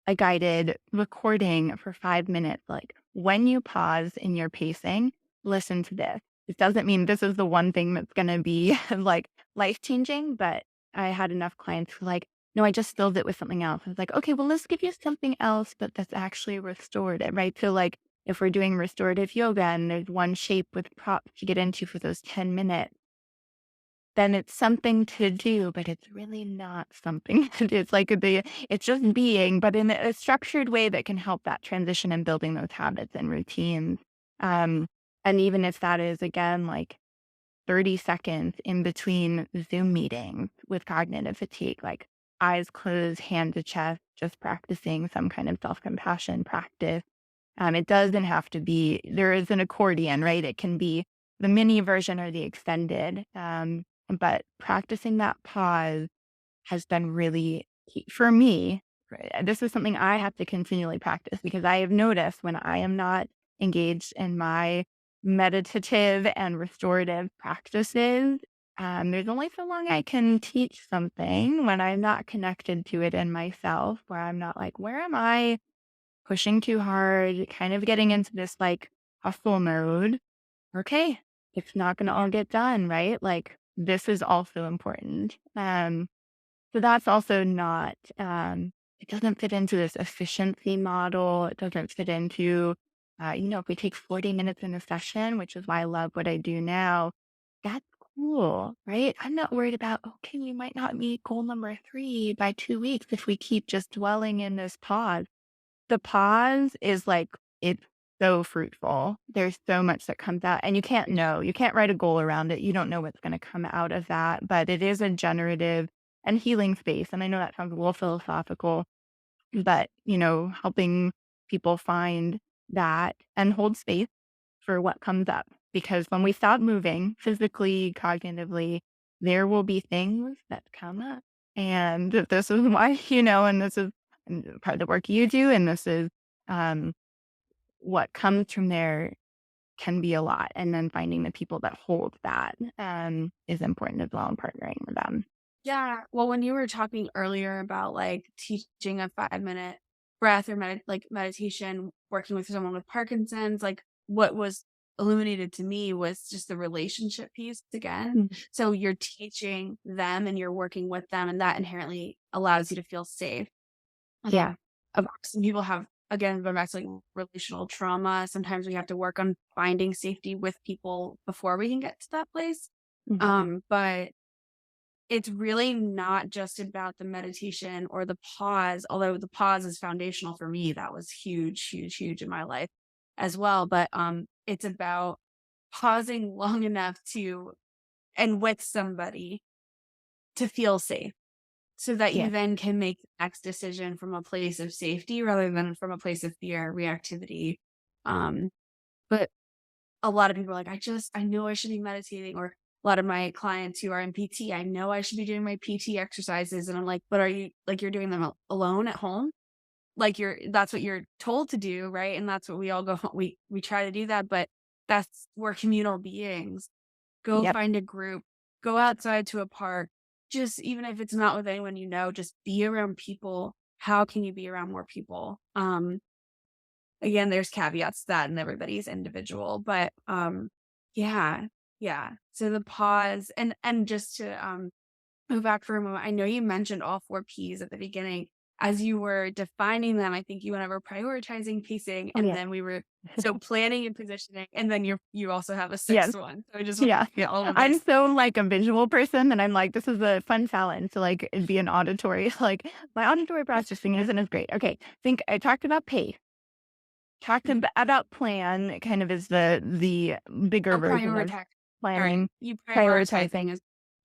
a guided recording for 5 minutes. Like when you pause in your pacing, listen to this. It doesn't mean this is the one thing that's going to be like life changing, but I had enough clients who were like, no, I just filled it with something else. I was like, okay, well, let's give you something else, but that's actually restorative, right? So, like, if we're doing restorative yoga and there's one shape with props to get into for those 10 minutes, then it's something to do, but it's really not something to do. It's like it's just being, but in a structured way that can help that transition and building those habits and routines. Um, and even if that is again like 30 seconds in between Zoom meetings with cognitive fatigue, like eyes closed, hand to chest, just practicing some kind of self-compassion practice. It doesn't have to be, there is an accordion, right? It can be the mini version or the extended. But practicing that pause has been really key for me. Right, this is something I have to continually practice because I have noticed when I am not engaged in my meditative and restorative practices, there's only so long I can teach something when I'm not connected to it in myself, where I'm not like, where am I pushing too hard, kind of getting into this like hustle mode. Okay, it's not going to all get done, right? Like this is also important. So that's also not, it doesn't fit into this efficiency model. It doesn't fit into, if we take 40 minutes in a session, which is why I love what I do now, that's cool, right? I'm not worried about, okay, we might not meet goal number 3 by 2 weeks if we keep just dwelling in this pause. The pause is like, it's so fruitful. There's so much that comes out, and you can't know. You can't write a goal around it. You don't know what's gonna come out of that, but it is a generative and healing space, and I know that sounds a little philosophical, but, helping people find that and hold space for what comes up. Because when we stop moving physically, cognitively, there will be things that come up. And this is why, and this is part of the work you do, and this is um, what comes from there can be a lot. And then finding the people that hold that is important as well and partnering with them. Yeah. Well, when you were talking earlier about like teaching a 5-minute breath or meditation, working with someone with Parkinson's, like what was illuminated to me was just the relationship piece again. Mm. So you're teaching them and you're working with them, and that inherently allows you to feel safe. Yeah. Of course, some people have, again, going back to like relational trauma. Sometimes we have to work on finding safety with people before we can get to that place. Mhm. But it's really not just about the meditation or the pause, although the pause is foundational for me. That was huge, huge, huge in my life as well. But it's about pausing long enough to and with somebody to feel safe so that you Yeah. then can make the next decision from a place of safety rather than from a place of fear, reactivity. Um, but a lot of people are like, I know I should be meditating, or a lot of my clients who are in PT, I know I should be doing my PT exercises. And I'm like, but are you like, you're doing them alone at home? Like that's what you're told to do. Right. And that's what we all go, we try to do that. But we're communal beings. Go Yep. find a group, go outside to a park, just even if it's not with anyone you know, just be around people. How can you be around more people? Again, there's caveats to that and everybody's individual, but, yeah, yeah. So the pause and just to, move back for a moment, I know you mentioned all 4 Ps at the beginning. As you were defining them, I think you went over prioritizing, pacing, Oh, and yeah. then we were so planning and positioning, and then you also have a Yes. 6th one. So I just want Yeah. to get all of I'm those. so, like, a visual person that I'm like, this is a fun challenge to, like, be an auditory like, my auditory processing isn't as great. Okay, think I talked about pace, talked Mhm. about plan, kind of is the bigger Or version of prioritize. Sorry, planning, you prioritizing prioritizing. is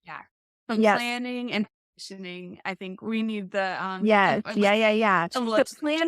yeah. But Yes. planning and positioning, I think we need the, Yes. Yeah, yeah, yeah. a So legislature.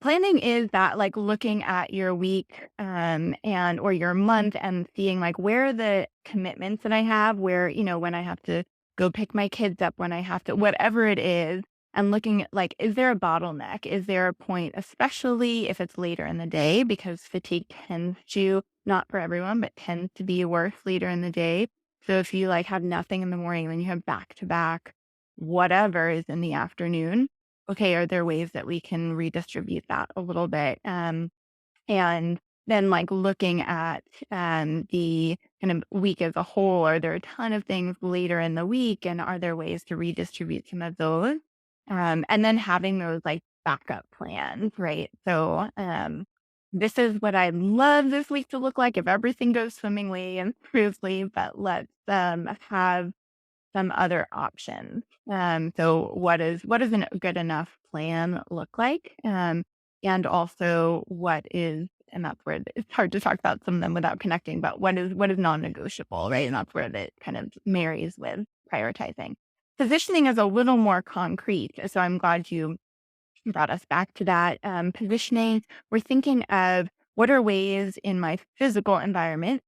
planning is that, like, looking at your week, and or your month and seeing, like, where are the commitments that I have, where, when I have to go pick my kids up, when I have to whatever it is, and looking at, like, is there a bottleneck? Is there a point, especially if it's later in the day, because fatigue tends to, not for everyone, but tends to be worse later in the day. So if you, like, have nothing in the morning, then you have back to back whatever is in the afternoon. Okay, are there ways that we can redistribute that a little bit? And then, like, looking at the kind of week as a whole, are there a ton of things later in the week? And are there ways to redistribute some of those? And then having those, like, backup plans, right? So, this is what I'd love this week to look like if everything goes swimmingly and smoothly, but let's have some other options. So what does a good enough plan look like? And also what is, and that's where it's hard to talk about some of them without connecting, but what is non-negotiable, right? And that's where it kind of marries with prioritizing. Positioning is a little more concrete. So I'm glad you brought us back to that. Positioning, we're thinking of what are ways in my physical environment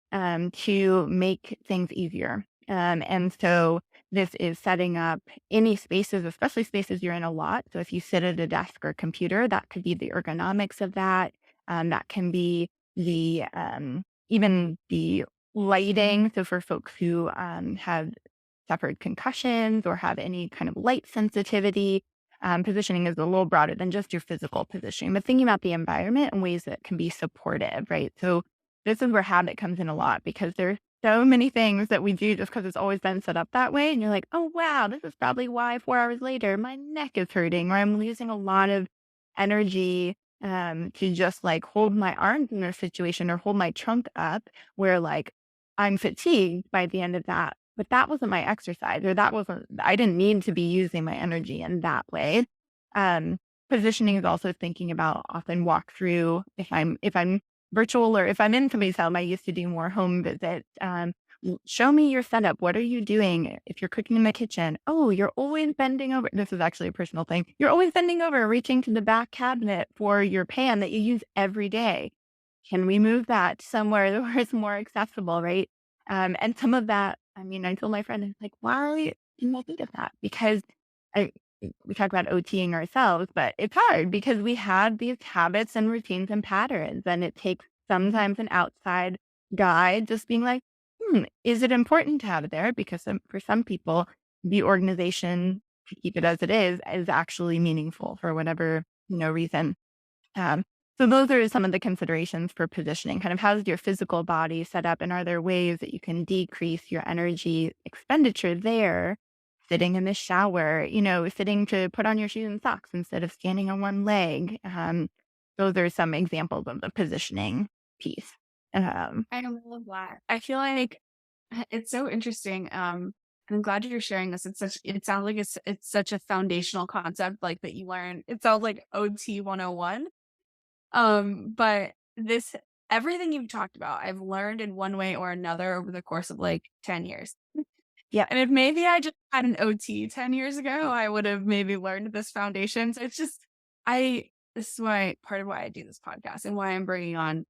to make things easier. And so this is setting up any spaces, especially spaces you're in a lot. So if you sit at a desk or computer, that could be the ergonomics of that. That can be the even the lighting. So for folks who have suffered concussions or have any kind of light sensitivity, positioning is a little broader than just your physical positioning, but thinking about the environment and ways that can be supportive, right? So this is where habit comes in a lot because there's so many things that we do just because it's always been set up that way. And you're like, oh, wow, this is probably why 4 hours later my neck is hurting or I'm losing a lot of energy to just like hold my arms in a situation or hold my trunk up where like I'm fatigued by the end of that. But that wasn't my exercise, or that wasn't, I didn't need to be using my energy in that way. Um, Positioning is also thinking about often walk through if I'm virtual or if I'm in somebody's home, I used to do more home visits. Show me your setup. What are you doing? If you're cooking in the kitchen, oh, you're always bending over. This is actually a personal thing. You're always bending over, reaching to the back cabinet for your pan that you use every day. Can we move that somewhere where it's more accessible, right? And some of that, I mean, I told my friend, I was like, why didn't I think of that? Because I, we talk about OTing ourselves, but it's hard because we have these habits and routines and patterns, and it takes sometimes an outside guide just being like, is it important to have it there? Because for some people, the organization to keep it as it is actually meaningful for whatever reason. Um, so those are some of the considerations for positioning. Kind of how's your physical body set up, and are there ways that you can decrease your energy expenditure there? Sitting in the shower, sitting to put on your shoes and socks instead of standing on one leg. Those are some examples of the positioning piece. Um, I love that. I feel like it's so interesting. And I'm glad you're sharing this. It sounds like it's such a foundational concept like that you learn. It sounds like OT 101. But this everything you've talked about, I've learned in one way or another over the course of like 10 years. yeah, And if maybe I just had an OT 10 years ago, I would have maybe learned this foundation. So it's just this is why part of why I do this podcast and why I'm bringing on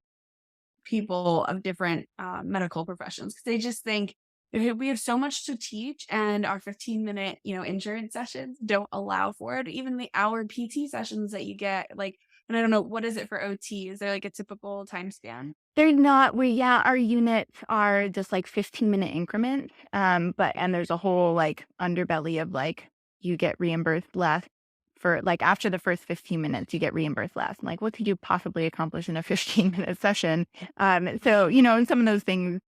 people of different medical professions because they just think "Okay, we have so much to teach and our 15-minute insurance sessions don't allow for it, even the hour PT sessions that you get like And I don't know, what is it for OT? Is there like a typical time span? They're not our units are just like 15-minute increments, and there's a whole, like, underbelly of, like, you get reimbursed less for like, after the first 15 minutes, you get reimbursed less. I'm like, what could you possibly accomplish in a 15-minute session? So, and some of those things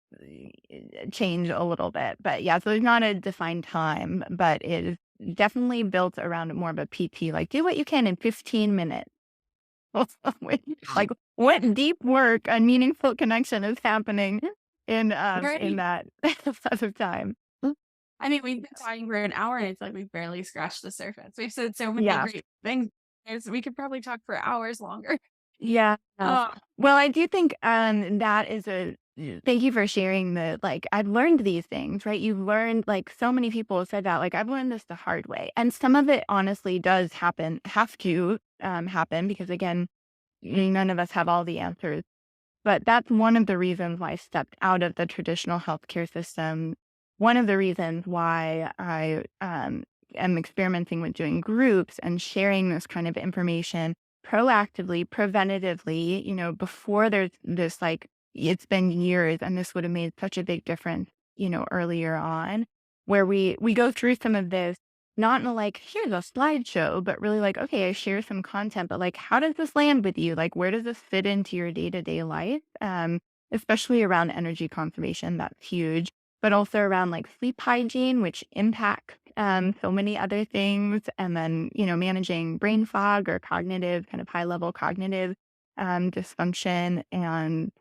change a little bit, but yeah, so there's not a defined time, but it is definitely built around more of a PT, like, do what you can in 15 minutes. Like, what deep work and meaningful connection is happening in Right. that set of time. I mean, we've been talking for an hour and it's like we've barely scratched the surface. We've said so many Yeah. great things. We could probably talk for hours longer. Yeah. Oh, Well, I do think, that is a thank you for sharing like, I've learned these things, right? You've learned, like, so many people have said that, like, I've learned this the hard way. And some of it honestly does have to, happen because, again, none of us have all the answers. But that's one of the reasons why I stepped out of the traditional healthcare system. One of the reasons why I am experimenting with doing groups and sharing this kind of information proactively, preventatively, before there's this, like, it's been years and this would have made such a big difference, earlier on, where we go through some of this not in a, like, here's a slideshow, but really like, okay, I share some content, but, like, how does this land with you? Like, where does this fit into your day-to-day life? Especially around energy conservation, that's huge, but also around, like, sleep hygiene, which impact so many other things. And then, managing brain fog or cognitive, kind of high level cognitive dysfunction. And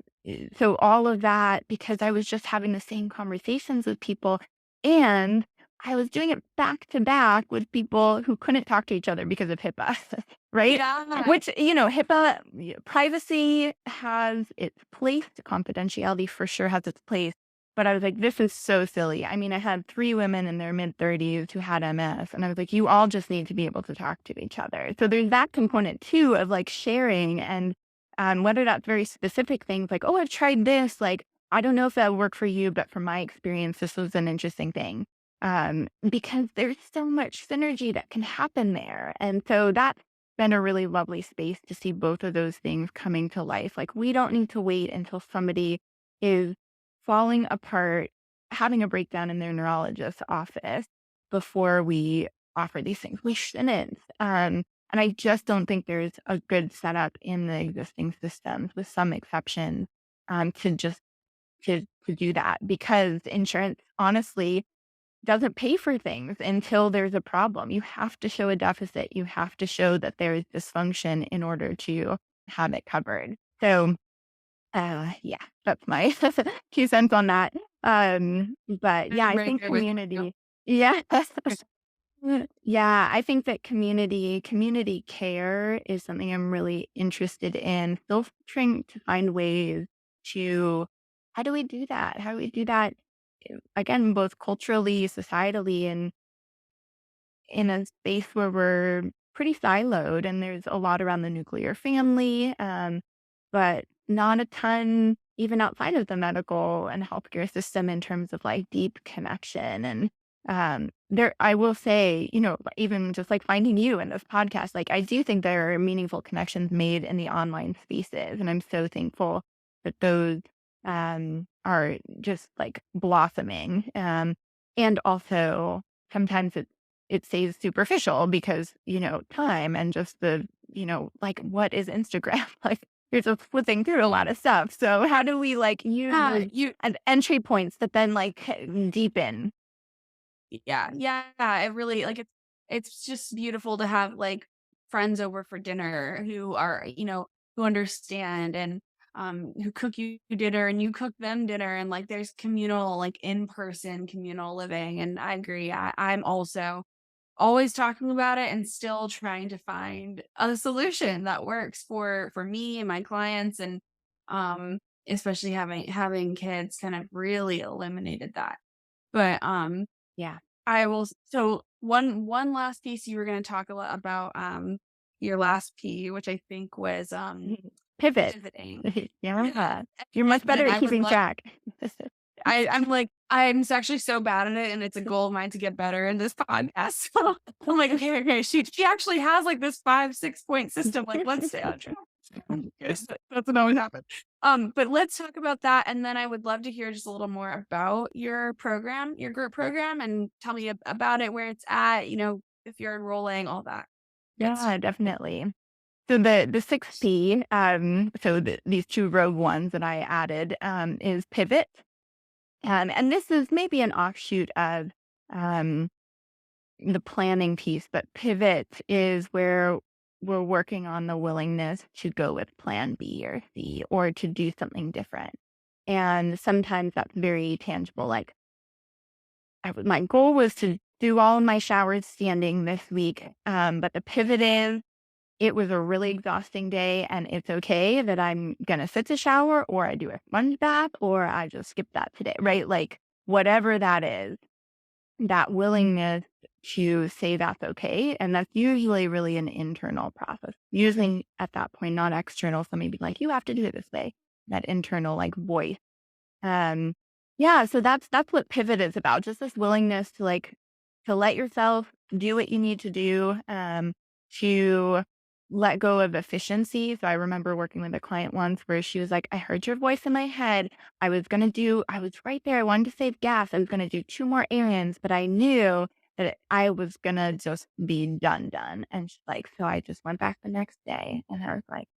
so all of that, because I was just having the same conversations with people. And I was doing it back to back with people who couldn't talk to each other because of HIPAA, right? yeah. Which, HIPAA, privacy has its place, confidentiality for sure has its place. But I was like, this is so silly. I mean, I had 3 women in their mid-30s who had MS, and I was like, you all just need to be able to talk to each other. So there's that component too of, like, sharing and whether that's very specific things like, oh, I've tried this. Like, I don't know if that would work for you, but from my experience, this was an interesting thing. Because there's so much synergy that can happen there. And so that's been a really lovely space to see both of those things coming to life. Like, we don't need to wait until somebody is falling apart, having a breakdown in their neurologist's office before we offer these things. We shouldn't. And I just don't think there's a good setup in the existing systems, with some exceptions, to just to do that, because insurance honestly doesn't pay for things until there's a problem. You have to show a deficit. You have to show that there is dysfunction in order to have it covered. So, yeah, that's my 2 cents on that. But yeah, I'm I right think there with you. community. Yeah. Yeah, I think that community care is something I'm really interested in. Still trying to find ways to how do we do that? How do we do that, again, both culturally, societally, and in a space where we're pretty siloed and there's a lot around the nuclear family, but not a ton even outside of the medical and healthcare system in terms of, like, deep connection. And there, I will say, even just like finding you in this podcast, like, I do think there are meaningful connections made in the online spaces. And I'm so thankful that those are just, like, blossoming. And also sometimes it stays superficial because, time and just like, what is Instagram? Like, you're just flipping through a lot of stuff. So how do we, like, use Yeah, those as entry points that then, like, deepen? yeah, it really like it's just beautiful to have like friends over for dinner who are, who understand and who cook you dinner and you cook them dinner and like there's communal like in-person communal living. And I agree. I'm also always talking about it and still trying to find a solution that works for me and my clients. And especially having kids kind of really eliminated that. But Yeah. I will so one last piece you were gonna talk a lot about, your last P, which I think was, Pivot. pivoting. Yeah. Yeah, You're much and better at I would keeping love track. I'm like, I'm actually so bad at it, and it's a goal of mine to get better in this podcast. So I'm like, okay, she actually has like this 5, 6 point system. Like, let's stay on track. Yes, that's what always happens. But let's talk about that, and then I would love to hear just a little more about your program, your group program, and tell me about it, where it's at. If you're enrolling, all that good stuff. Yeah, definitely. So the 6P, these two rogue ones that I added, is pivot. And this is maybe an offshoot of um, the planning piece, but pivot is where we're working on the willingness to go with plan B or C or to do something different. And sometimes that's very tangible. Like my goal was to do all of my showers standing this week. But the pivot is it was a really exhausting day, and it's okay that I'm gonna sit to shower or I do a sponge bath or I just skip that today, right? Like whatever that is, that willingness to say that's okay. And that's usually really an internal process. Usually at that point, not external. So maybe like you have to do it this way. That internal like voice. Um, yeah, so that's what pivot is about. Just this willingness to to let yourself do what you need to do, to let go of efficiency. So I remember working with a client once where she was like, I heard your voice in my head. I was right there. I wanted to save gas. I was gonna do 2 more errands, but I knew that I was gonna just be done. And she's like, so I just went back the next day. And I was like,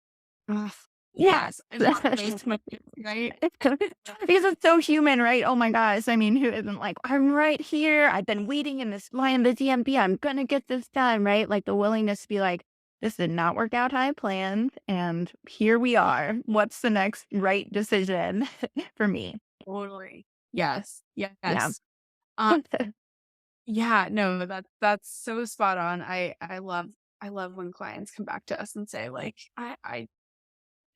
Ugh, yes. yes, I love those moments, right? Because it's so human, right? Oh my gosh. I mean, who isn't like, I'm right here. I've been waiting in this line of the DMV. I'm going to get this done, right? Like the willingness to be like, this did not work out how I planned. And here we are. What's the next right decision for me? Totally. Yes. Yeah. Yes. Um, yeah, no, that's so spot on. I love when clients come back to us and say, like,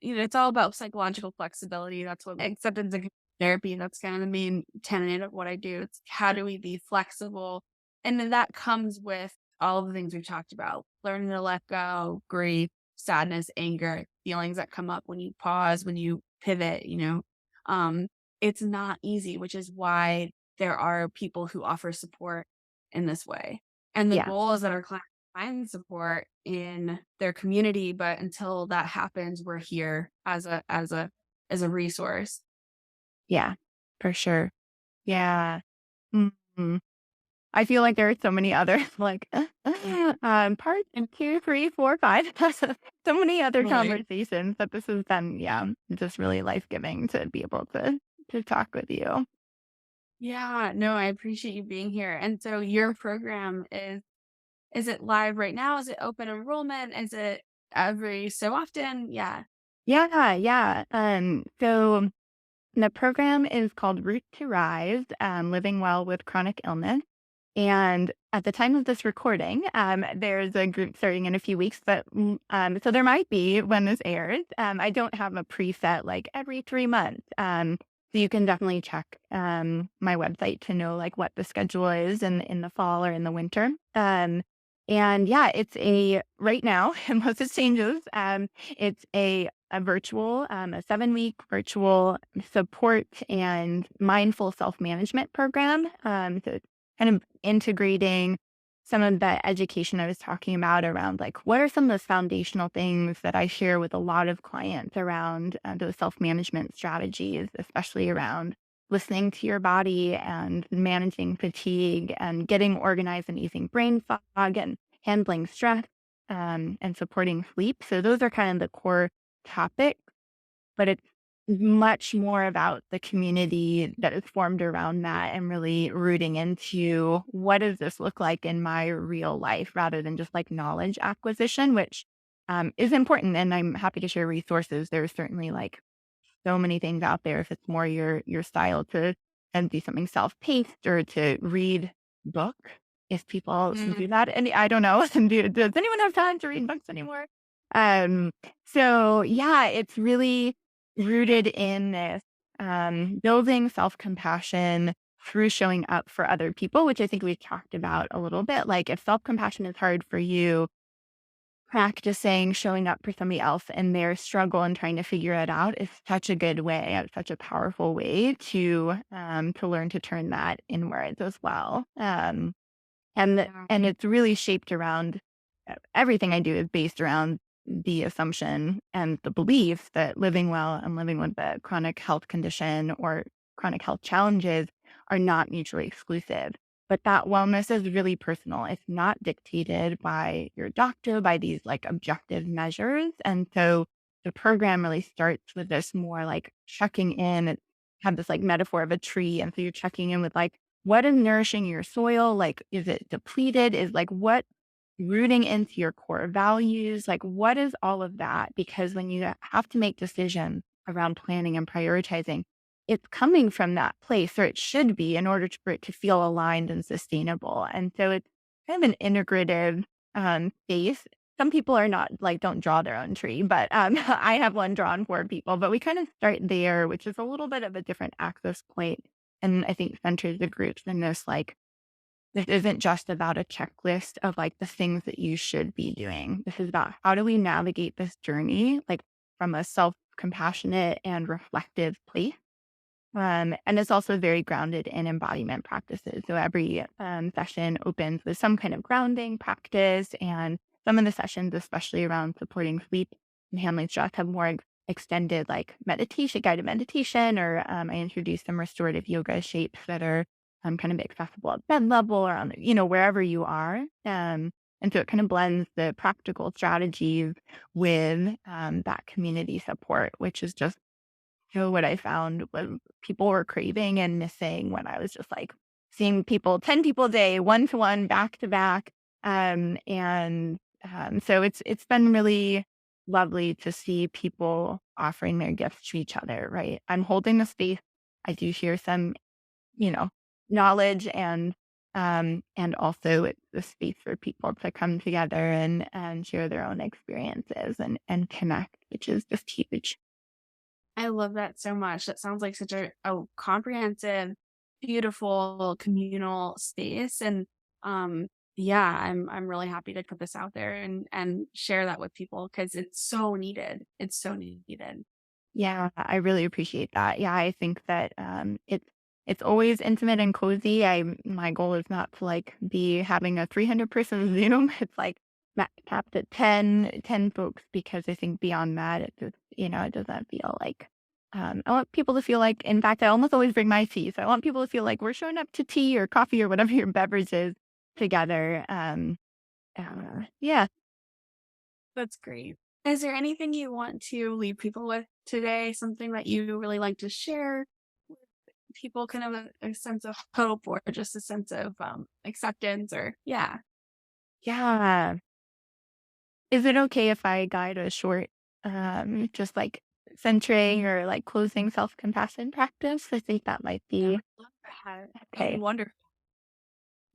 it's all about psychological flexibility. That's what acceptance and therapy. That's kind of the main tenet of what I do. It's how do we be flexible? And then that comes with all of the things we've talked about, learning to let go, grief, sadness, anger, feelings that come up when you pause, when you pivot. Um, it's not easy, which is why there are people who offer support in this way. And the Yeah. goal is that our clients find support in their community, but until that happens, we're here as a resource. Yeah. For sure. Yeah. Mhm. I feel like there are so many other like part and 2, 3, 4, 5. So many other Right. conversations that this has been, yeah, just really life giving to be able to talk with you. Yeah, no, I appreciate you being here. And so your program is it live right now? Is it open enrollment? Is it every so often? Yeah. Yeah, yeah. So the program is called Root to Rise, Living Well with Chronic Illness. And at the time of this recording, there's a group starting in a few weeks, but so there might be when this airs. I don't have a preset like every 3 months. So you can definitely check my website to know like what the schedule is in the fall or in the winter. And yeah, it's a right now, unless it changes, it's a virtual, a 7-week virtual support and mindful self-management program. So kind of integrating some of the education I was talking about around like what are some of the foundational things that I share with a lot of clients around those self-management strategies, especially around listening to your body and managing fatigue and getting organized and easing brain fog and handling stress and supporting sleep. So those are kind of the core topics, but it's much more about the community that is formed around that and really rooting into what does this look like in my real life rather than just like knowledge acquisition, which is important. And I'm happy to share resources. There's certainly like so many things out there if it's more your style to and do something self-paced or to read book if people do Mm. that. And I don't know. Does anyone have time to read books anymore? Um, so yeah, it's really rooted in this building self-compassion through showing up for other people, which I think we've talked about a little bit. Like if self-compassion is hard for you, practicing showing up for somebody else and their struggle and trying to figure it out is such a good way, such a powerful way to learn to turn that inwards as well. Yeah. And it's really shaped around everything I do is based around the assumption and the belief that living well and living with a chronic health condition or chronic health challenges are not mutually exclusive. But that wellness is really personal. It's not dictated by your doctor, by these like objective measures. And so the program really starts with this more like checking in. It had this like metaphor of a tree. And so you're checking in with like, what is nourishing your soil? Like, is it depleted? Is like what rooting into your core values? Like, what is all of that? Because when you have to make decisions around planning and prioritizing, it's coming from that place, or it should be, in order for it to feel aligned and sustainable. And so it's kind of an integrative space. Some people are not like, don't draw their own tree, but I have one drawn for people. But we kind of start there, which is a little bit of a different access point. And I think centers the groups in this like, this isn't just about a checklist of like the things that you should be doing. This is about how do we navigate this journey, like from a self compassionate and reflective place. And it's also very grounded in embodiment practices. So every session opens with some kind of grounding practice, and some of the sessions, especially around supporting sleep and handling stress, have more extended like meditation, guided meditation, or I introduce some restorative yoga shapes that are kind of accessible at bed level or on, wherever you are. And so it kind of blends the practical strategies with that community support, which is just what I found was people were craving and missing when I was just like seeing people, 10 people a day, one to one, back to back. So it's been really lovely to see people offering their gifts to each other, right? I'm holding the space. I do share some, you know, knowledge and also it's the space for people to come together and share their own experiences and connect, which is just huge. I love that so much. That sounds like such a comprehensive, beautiful communal space. And yeah, I'm really happy to put this out there and share that with people because it's so needed. It's so needed. Yeah, I really appreciate that. Yeah, I think that it's always intimate and cozy. My goal is not to like be having a 300 person Zoom. It's like capped at 10 folks because I think beyond that it just, it doesn't feel like I want people to feel like, in fact, I almost always bring my tea. So I want people to feel like we're showing up to tea or coffee or whatever your beverage is together. Yeah. That's great. Is there anything you want to leave people with today? Something that you really like to share with people, kind of a sense of hope or just a sense of acceptance or yeah. Yeah. Is it okay if I guide a short, just like centering or like closing self-compassion practice? I think that might I be would love that. That'd be okay. wonderful.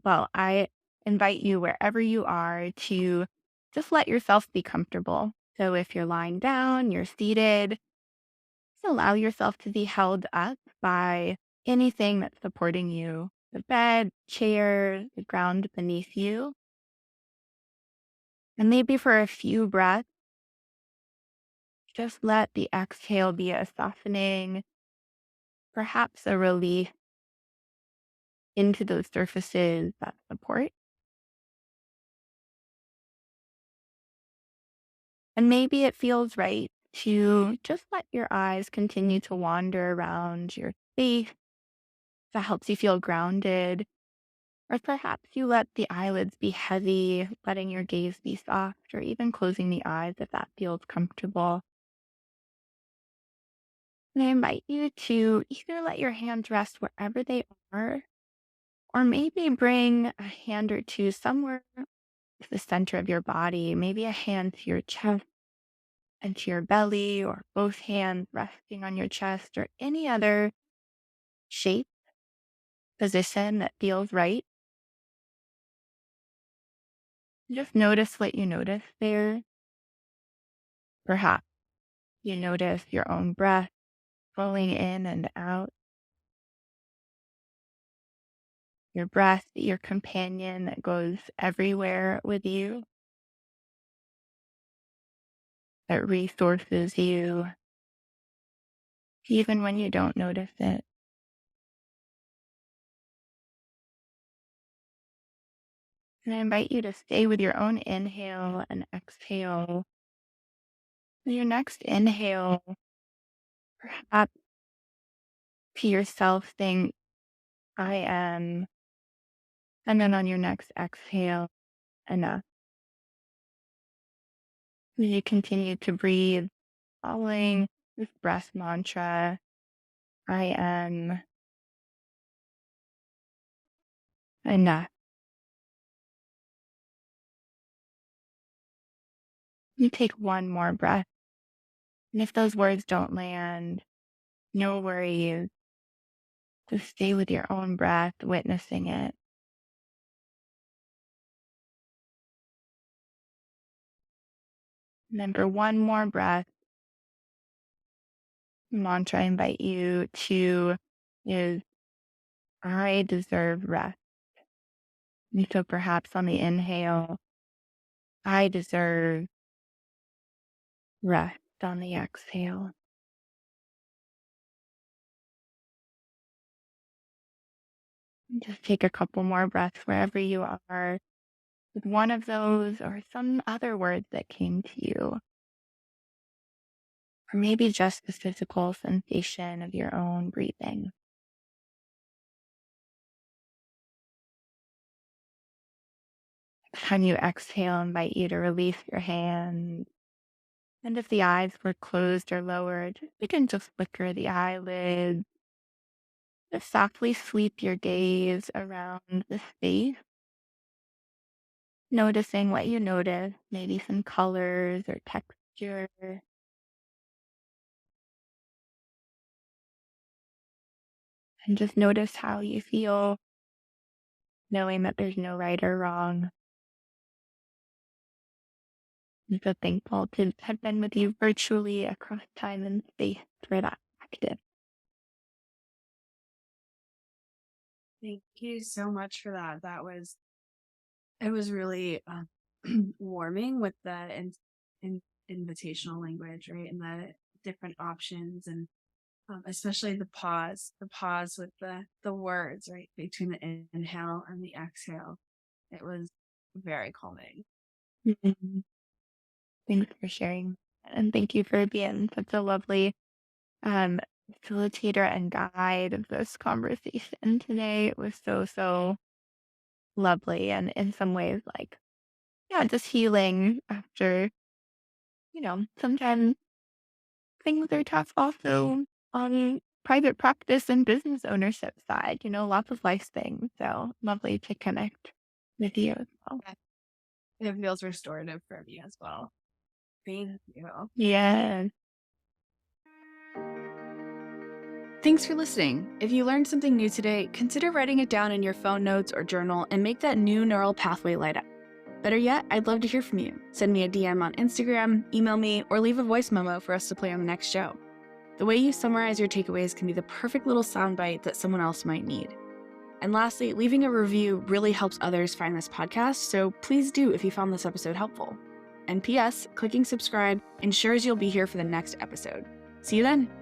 Well, I invite you wherever you are to just let yourself be comfortable. So if you're lying down, you're seated, just allow yourself to be held up by anything that's supporting you, the bed, chair, the ground beneath you. And maybe for a few breaths, just let the exhale be a softening, perhaps a relief into those surfaces that support. And maybe it feels right to just let your eyes continue to wander around your face. That helps you feel grounded. Or perhaps you let the eyelids be heavy, letting your gaze be soft, or even closing the eyes if that feels comfortable. And I invite you to either let your hands rest wherever they are, or maybe bring a hand or two somewhere to the center of your body, maybe a hand to your chest and to your belly, or both hands resting on your chest, or any other shape, position that feels right. Just notice what you notice there. Perhaps you notice your own breath flowing in and out, your breath, your companion that goes everywhere with you. that resources you even when you don't notice it. And I invite you to stay with your own inhale and exhale. With your next inhale, perhaps to yourself, think, I am. And then on your next exhale, enough. As you continue to breathe, following this breath mantra, I am enough. You take one more breath. And if those words don't land, no worries. Just stay with your own breath, witnessing it. And then for one more breath, the mantra I invite you to is I deserve rest. And so perhaps on the inhale, I deserve rest on the exhale. And just take a couple more breaths wherever you are with one of those or some other words that came to you. Or maybe just the physical sensation of your own breathing. When you exhale, I invite you to release your hands. And if the eyes were closed or lowered, begin to flicker the eyelids. Just softly sweep your gaze around the space, noticing what you notice, maybe some colors or texture. And just notice how you feel, knowing that there's no right or wrong. I'm so thankful to have been with you virtually across time and space for that practice. Thank you so much for that. It was really warming with the invitational language, right? And the different options and especially the pause with the words, right? Between the inhale and the exhale. It was very calming. Mhm. Thanks for sharing. And thank you for being such a lovely um, facilitator and guide of this conversation today. It was so lovely and in some ways like, yeah, just healing after, sometimes things are tough also on private practice and business ownership side, lots of life things. So lovely to connect with you as well. It feels restorative for me as well. Thank you. Yeah. Thanks for listening. If you learned something new today, consider writing it down in your phone notes or journal and make that new neural pathway light up. Better yet, I'd love to hear from you. Send me a DM on Instagram, email me, or leave a voice memo for us to play on the next show. The way you summarize your takeaways can be the perfect little soundbite that someone else might need. And lastly, leaving a review really helps others find this podcast, so please do if you found this episode helpful. And P.S., clicking subscribe ensures you'll be here for the next episode. See you then.